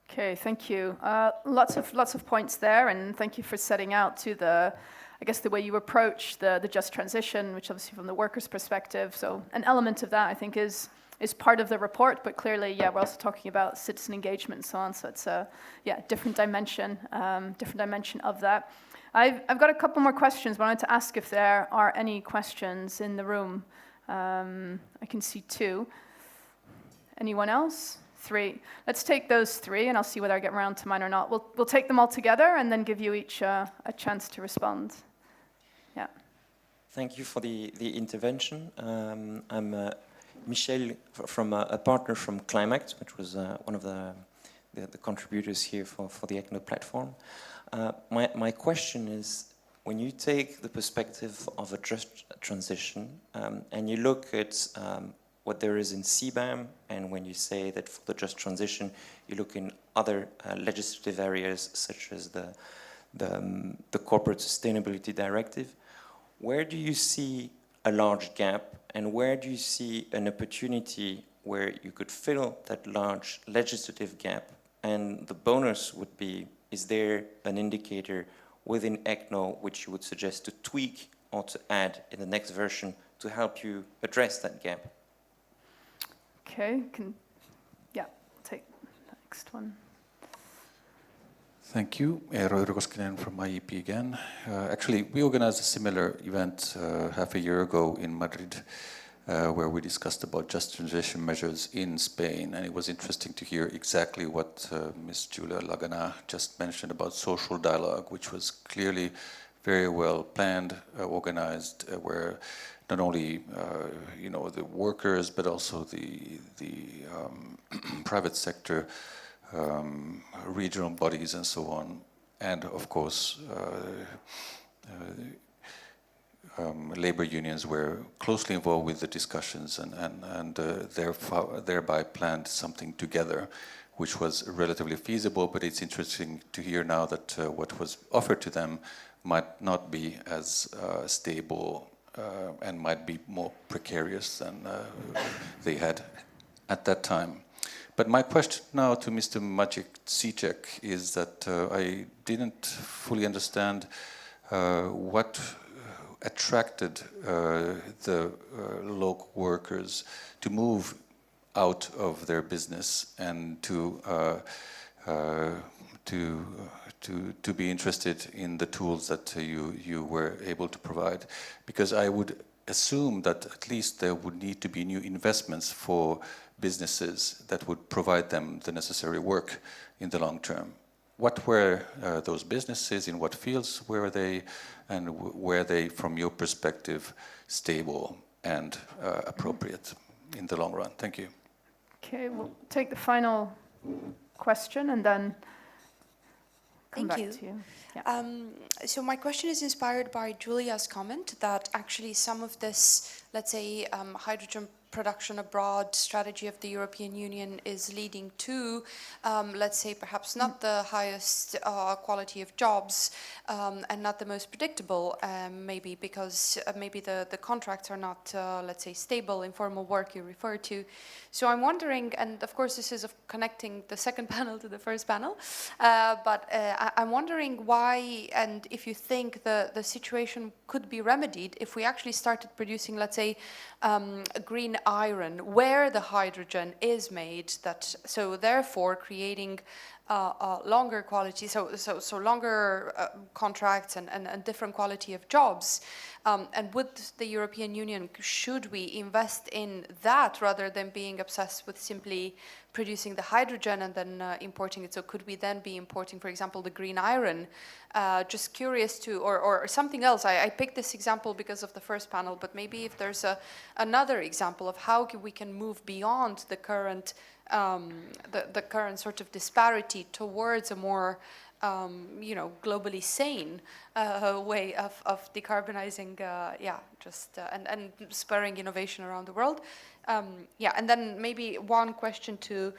Okay, thank you. Lots of points there, and thank you for setting out to the way you approach the just transition, which obviously from the workers' perspective. So an element of that, I think, is part of the report, but clearly, we're also talking about citizen engagement and so on. So it's a different dimension of that. I've got a couple more questions, but I wanted to ask if there are any questions in the room. I can see 2. Anyone else? 3. Let's take those 3, and I'll see whether I get around to mine or not. We'll take them all together and then give you each a chance to respond. Yeah. Thank you for the intervention. I'm Michel, from a partner from Climact, which was one of the contributors here for the ECNO platform. My question is, when you take the perspective of a just transition and you look at what there is in CBAM, and when you say that for the just transition, you look in other legislative areas such as the Corporate Sustainability Directive, where do you see a large gap, and where do you see an opportunity where you could fill that large legislative gap? And the bonus would be, is there an indicator within ECNO which you would suggest to tweak or to add in the next version to help you address that gap? Okay, take the next one. Thank you. Eero Yrikoskinen from IEP again. Actually, we organized a similar event half a year ago in Madrid, where we discussed about just transition measures in Spain, and it was interesting to hear exactly what Ms. Julia Lagana just mentioned about social dialogue, which was clearly very well planned, organized, where not only the workers but also the private sector, regional bodies and so on, and of course labor unions were closely involved with the discussions and thereby planned something together, which was relatively feasible. But it's interesting to hear now that what was offered to them might not be as stable and might be more precarious than they had at that time. But my question now to Mr. Maciek is that I didn't fully understand what attracted the local workers to move out of their business and to be interested in the tools that you were able to provide, because I would assume that at least there would need to be new investments for businesses that would provide them the necessary work in the long term. What were those businesses, in what fields were they, and were they, from your perspective, stable and appropriate in the long run? Thank you. Okay, we'll take the final question and then come back to you. Yeah. So my question is inspired by Julia's comment that actually some of this, let's say, hydrogen production abroad strategy of the European Union is leading to, let's say, perhaps not the highest quality of jobs and not the most predictable, maybe because maybe the contracts are not, let's say, stable, informal work you refer to. So I'm wondering, and of course this is connecting the second panel to the first panel, but I'm wondering why, and if you think the situation could be remedied if we actually started producing, let's say, green iron where the hydrogen is made, that so therefore creating longer quality, so longer contracts and different quality of jobs. And would the European Union, should we invest in that rather than being obsessed with simply producing the hydrogen and then importing it? So could we then be importing, for example, the green iron? Just curious to, or something else. I picked this example because of the first panel, but maybe if there's another example of how we can move beyond the current the current sort of disparity towards a more globally sane way of decarbonizing, and spurring innovation around the world. And then maybe one question to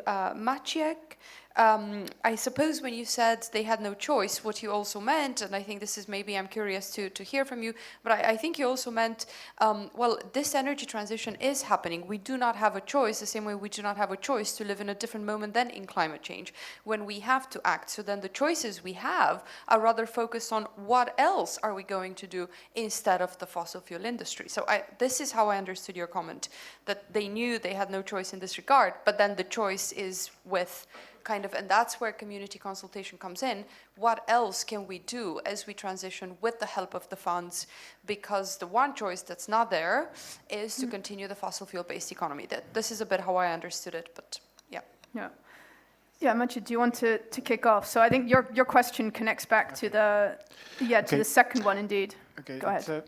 Maciek. I suppose when you said they had no choice, what you also meant, and I think this is maybe I'm curious to hear from you, but I think you also meant, well, this energy transition is happening. We do not have a choice, the same way we do not have a choice to live in a different moment than in climate change, when we have to act. So then the choices we have are rather focused on what else are we going to do instead of the fossil fuel industry. So this is how I understood your comment, that they knew they had no choice in this regard, but then the choice is with kind of, and that's where community consultation comes in. What else can we do as we transition with the help of the funds? Because the one choice that's not there is to continue the fossil fuel-based economy. This is a bit how I understood it, but yeah. Yeah, Maciej, do you want to kick off? So I think your question connects back to the to the second one, indeed. Okay. Go ahead.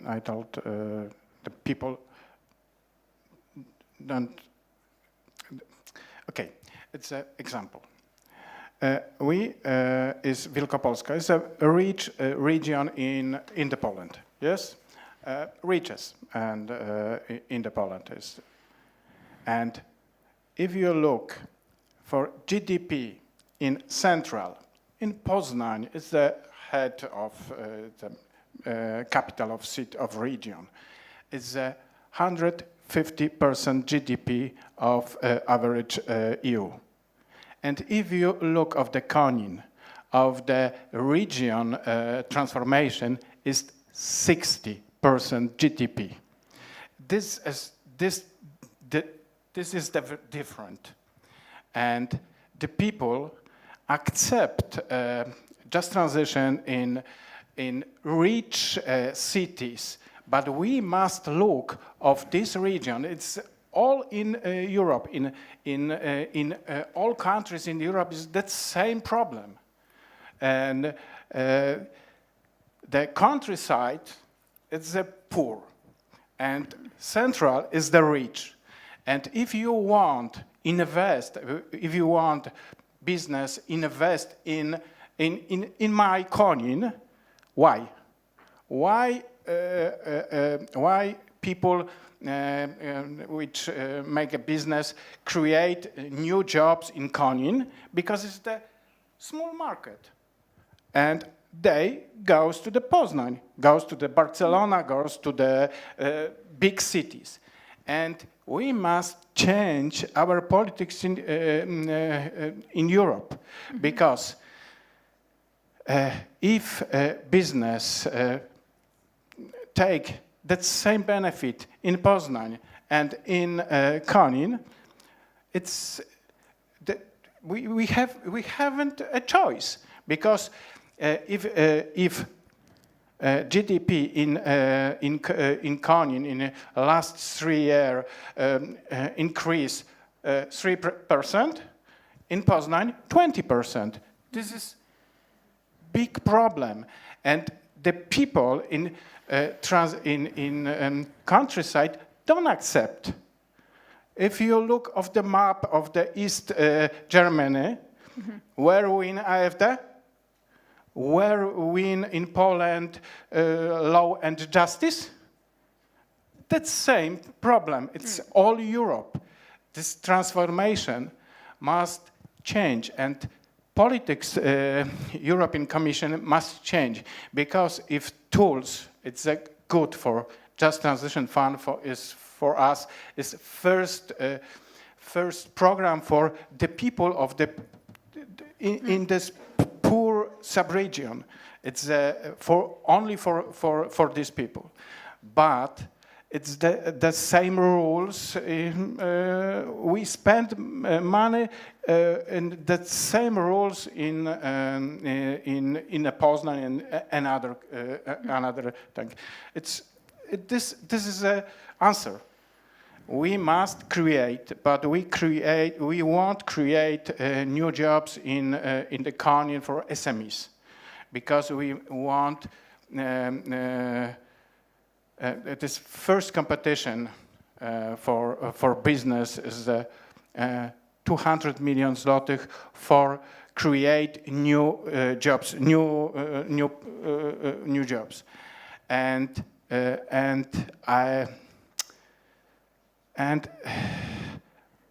I thought the people don't. Okay, it's an example. Is Wielkopolska is a rich region in the Poland. Yes, richest and in the Poland is. And if you look for GDP in central, in Poznań is the head of the capital of city of region, is 150% GDP of average EU. And if you look of the Konin, of the region transformation is 60% GDP. This is different. And the people accept just transition in rich cities. But we must look of this region. It's all in Europe, in all countries in Europe is that same problem. And the countryside is the poor, and central is the rich. And if you want invest, if you want business invest in my Konin, why? Why people which make a business create new jobs in Konin? Because it's the small market. And they goes to the Poznań, goes to the Barcelona, goes to the big cities. And we must change our politics in Europe, because if business take that same benefit in Poznań and in Konin, it's we haven't a choice, because if GDP in Konin in the last 3 years increased 3%, in Poznań 20%. This is big problem, and the people in countryside don't accept. If you look of the map of the East Germany, where win AfD, where win in Poland law and justice, that's same problem. It's all Europe. This transformation must change, and politics, European Commission must change, because if tools, it's good for Just Transition Fund for us is first program for the people of in this poor sub-region. It's only for these people, but it's the same rules. We spend money and the same rules in Poznań and another thing. This is an answer. We must create, but we won't create new jobs in the Konin for SMEs, because we want this first competition for business is 200 million zlotych for create new jobs, new jobs, and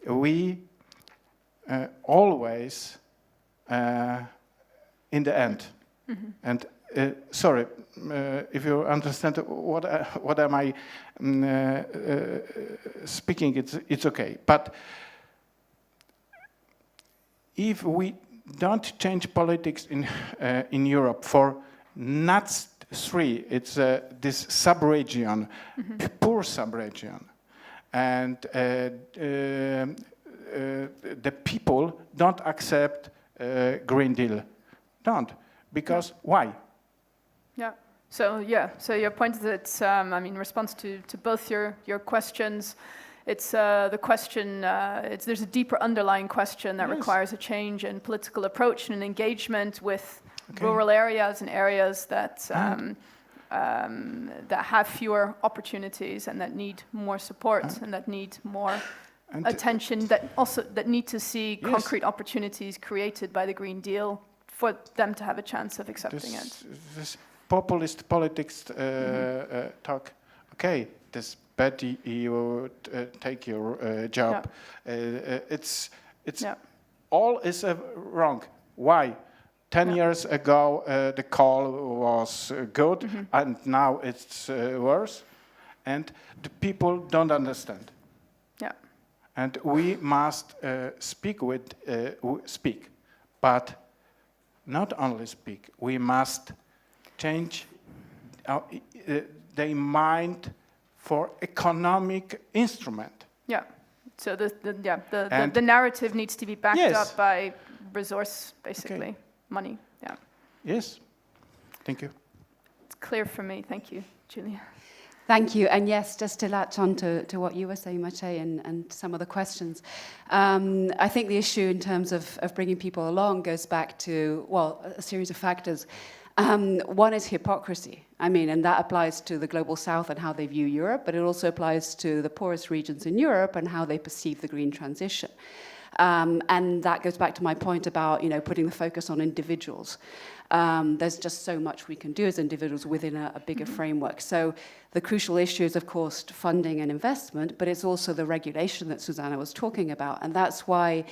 we always in the end, and sorry if you understand what am I speaking, it's okay, but if we don't change politics in Europe for not three, it's this sub-region, poor sub-region, and the people don't accept Green Deal, because why? Yeah. So your point is that I mean, in response to both your questions, it's the question. There's a deeper underlying question that requires a change in political approach and an engagement with rural areas and areas that that have fewer opportunities and that need more support and that need more attention. That need to see concrete opportunities created by the Green Deal for them to have a chance of accepting it. This populist politics talk. Okay, this bad you take your job. It's all is wrong. Why? 10 years ago, the call was good, and now it's worse, and the people don't understand. Yeah. And we must speak, but not only speak. We must change their mind for economic instrument. Yeah. So the narrative needs to be backed up by resource, basically. Money, Yes, thank you. It's clear for me, thank you, Julia. Thank you, and yes, just to latch on to what you were saying, Maciej, and some of the questions. I think the issue in terms of bringing people along goes back to, well, a series of factors. One is hypocrisy. I mean, and that applies to the Global South and how they view Europe, but it also applies to the poorest regions in Europe and how they perceive the green transition. And that goes back to my point about, putting the focus on individuals. There's just so much we can do as individuals within a bigger framework. So the crucial issue is, of course, funding and investment, but it's also the regulation that Susanna was talking about. And that's why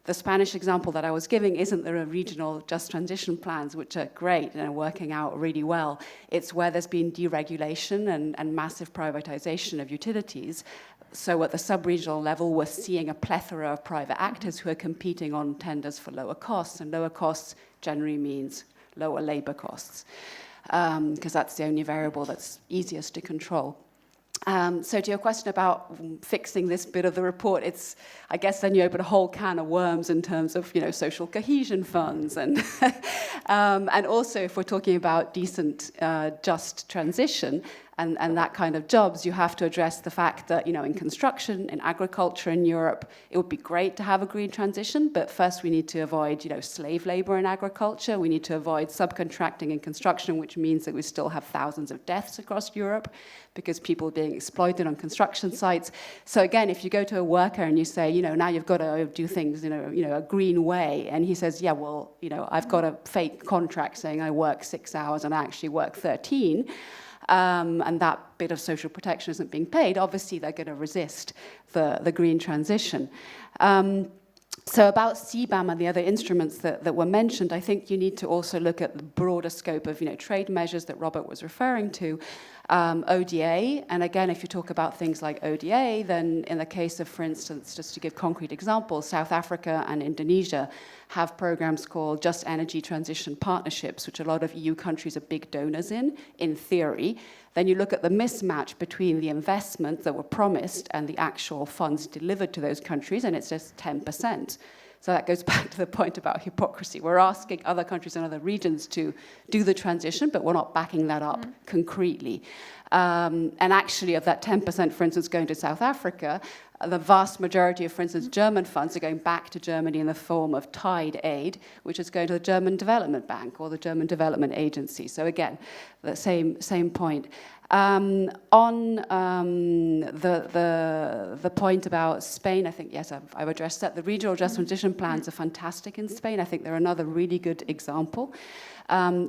the Spanish example that I was giving isn't the regional just transition plans, which are great and are working out really well. It's where there's been deregulation and massive privatization of utilities, So at the sub-regional level, we're seeing a plethora of private actors who are competing on tenders for lower costs, and lower costs generally means lower labor costs, because that's the only variable that's easiest to control. So to your question about fixing this bit of the report, it's, I guess then you open a whole can of worms in terms of, you know, social cohesion funds and and also if we're talking about decent, just transition and that kind of jobs, you have to address the fact that, you know, in construction, in agriculture in Europe, it would be great to have a green transition, but first we need to avoid, you know, slave labor in agriculture. We need to avoid subcontracting in construction, which means that we still have thousands of deaths across Europe because people are being exploited on construction sites. So again, if you go to a worker and you say, you know, now you've got to do things, you know, a green way, and he says, yeah, well, you know, I've got a fake contract saying I work 6 hours and I actually work 13, and that bit of social protection isn't being paid, obviously they're going to resist the green transition. So about CBAM and the other instruments that were mentioned, I think you need to also look at the broader scope of, you know, trade measures that Robert was referring to, ODA, and again, if you talk about things like ODA, then in the case of, for instance, just to give concrete examples, South Africa and Indonesia have programs called Just Energy Transition Partnerships, which a lot of EU countries are big donors in theory. Then you look at the mismatch between the investment that were promised and the actual funds delivered to those countries, and it's just 10%. So that goes back to the point about hypocrisy. We're asking other countries and other regions to do the transition, but we're not backing that up concretely. And actually, of that 10%, for instance, going to South Africa, the vast majority of, for instance, German funds are going back to Germany in the form of tied aid, which is going to the German Development Bank or the German Development Agency. So again, the same point. On the point about Spain, I think, yes, I've addressed that. The regional just transition plans are fantastic in Spain. I think they're another really good example.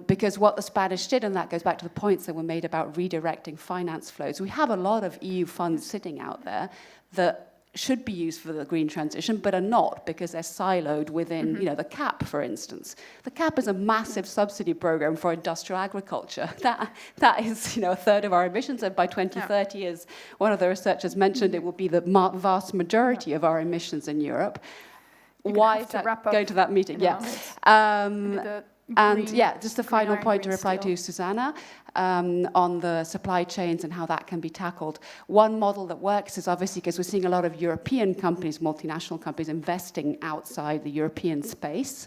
Because what the Spanish did, and that goes back to the points that were made about redirecting finance flows, we have a lot of EU funds sitting out there that should be used for the green transition, but are not because they're siloed within, you know, the CAP, for instance. The CAP is a massive subsidy program for industrial agriculture. That is, you know, a third of our emissions, and by 2030, as one of the researchers mentioned, it will be the vast majority of our emissions in Europe. Why is that going to that meeting? Yeah. And yeah, just a final point to reply to Susanna on the supply chains and how that can be tackled. One model that works is obviously because we're seeing a lot of European companies, multinational companies, investing outside the European space,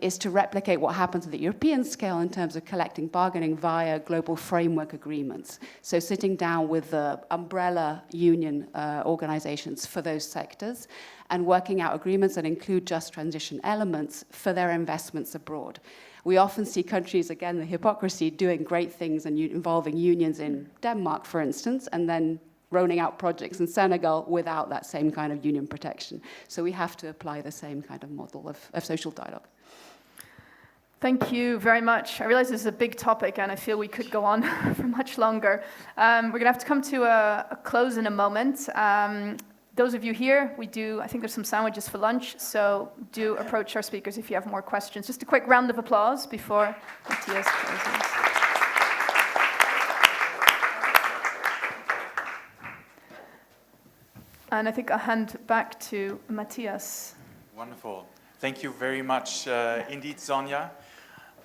is to replicate what happens at the European scale in terms of collective bargaining via global framework agreements. So sitting down with the umbrella union organizations for those sectors and working out agreements that include just transition elements for their investments abroad. We often see countries, again, the hypocrisy, doing great things and involving unions in Denmark, for instance, and then rolling out projects in Senegal without that same kind of union protection. So we have to apply the same kind of model of social dialogue. Thank you very much. I realize this is a big topic and I feel we could go on for much longer. We're going to have to come to a close in a moment. Those of you here, I think there's some sandwiches for lunch, so do approach our speakers if you have more questions. Just a quick round of applause before Matthias closes. And I think I'll hand back to Matthias. Wonderful. Thank you very much indeed, Sonja.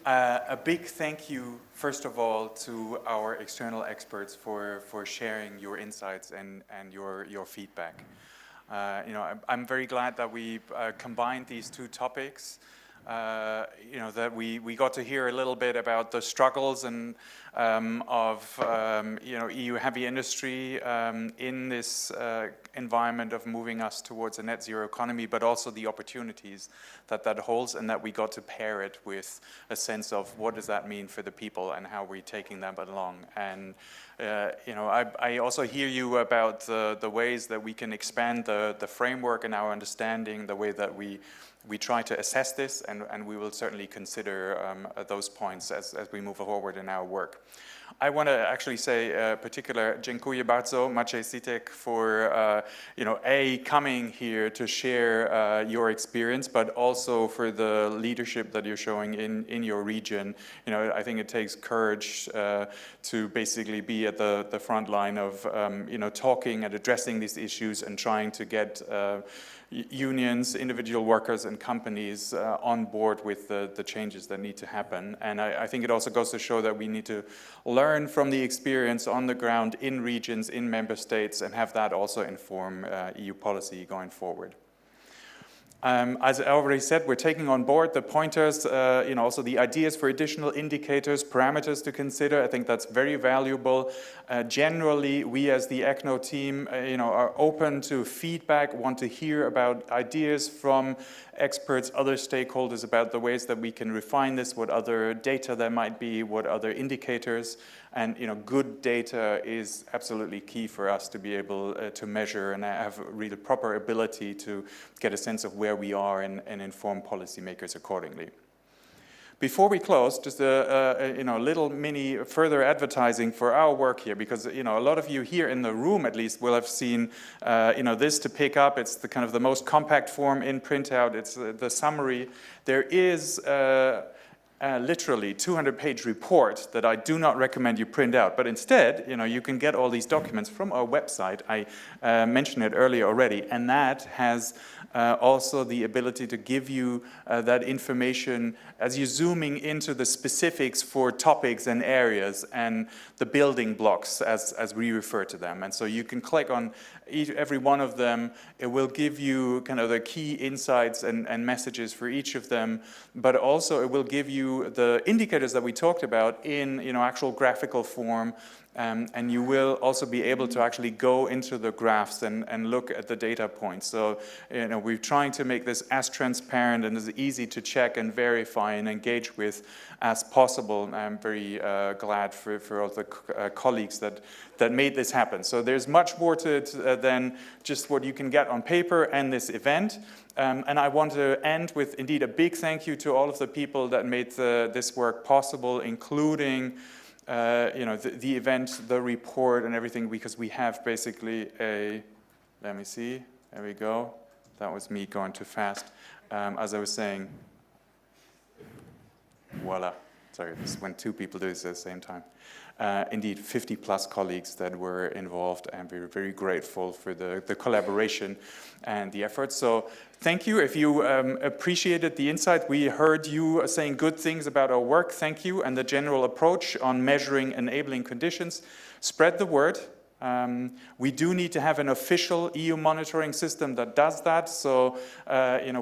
A big thank you, first of all, to our external experts for sharing your insights and your feedback. You know, I'm very glad that we combined these two topics. You know, that we got to hear a little bit about the struggles and of you know, EU heavy industry in this environment of moving us towards a net zero economy, but also the opportunities that holds, and that we got to pair it with a sense of what does that mean for the people and how we're taking them along. And you know, I also hear you about the ways that we can expand the framework and our understanding, the way that we we try to assess this, and we will certainly consider those points as we move forward in our work. I want to actually say particular dziękuję bardzo, Maciej Sitek, for coming here to share your experience, but also for the leadership that you're showing in your region. I think it takes courage to basically be at the front line of talking and addressing these issues and trying to get unions, individual workers, and companies on board with the changes that need to happen. And I think it also goes to show that we need to learn from the experience on the ground in regions, in member states, and have that also inform EU policy going forward. As I already said, we're taking on board the pointers, also the ideas for additional indicators, parameters to consider. I think that's very valuable. Generally, we as the ECNO team, are open to feedback, want to hear about ideas from experts, other stakeholders about the ways that we can refine this, what other data there might be, what other indicators. And good data is absolutely key for us to be able to measure and have really proper ability to get a sense of where we are and inform policymakers accordingly. Before we close, just a little mini further advertising for our work here, because a lot of you here in the room at least will have seen this to pick up. It's the kind of the most compact form in printout. It's the summary. There is literally 200-page report that I do not recommend you print out, but instead, you can get all these documents from our website. I mentioned it earlier already, and that has also the ability to give you that information as you're zooming into the specifics for topics and areas and the building blocks as we refer to them. And so you can click on every one of them. It will give you kind of the key insights and messages for each of them, but also it will give you the indicators that we talked about in actual graphical form. And you will also be able to actually go into the graphs and look at the data points. So, we're trying to make this as transparent and as easy to check and verify and engage with as possible. And I'm very glad for all the colleagues that made this happen. So there's much more to it than just what you can get on paper and this event. And I want to end with, indeed, a big thank you to all of the people that made this work possible, including the event, the report, and everything, because we have basically let me see, there we go. That was me going too fast. As I was saying, voila. Sorry, this is when two people do this at the same time. Indeed, 50 plus colleagues that were involved, and we're very grateful for the collaboration and the effort. So thank you. If you appreciated the insight, we heard you saying good things about our work. Thank you. And the general approach on measuring enabling conditions. Spread the word. We do need to have an official EU monitoring system that does that. So,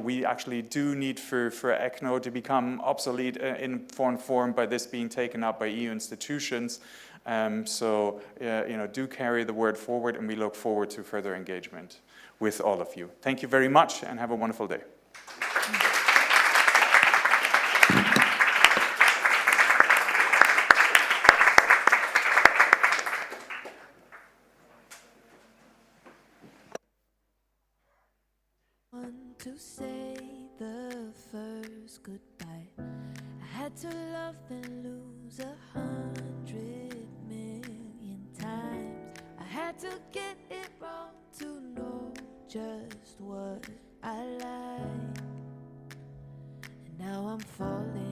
we actually do need for ECNO to become obsolete in foreign form by this being taken up by EU institutions. Do carry the word forward, and we look forward to further engagement with all of you. Thank you very much, and have a wonderful day. To say the first goodbye, I had to love and lose 100 million times. I had to get it wrong to know just what I like, and now I'm falling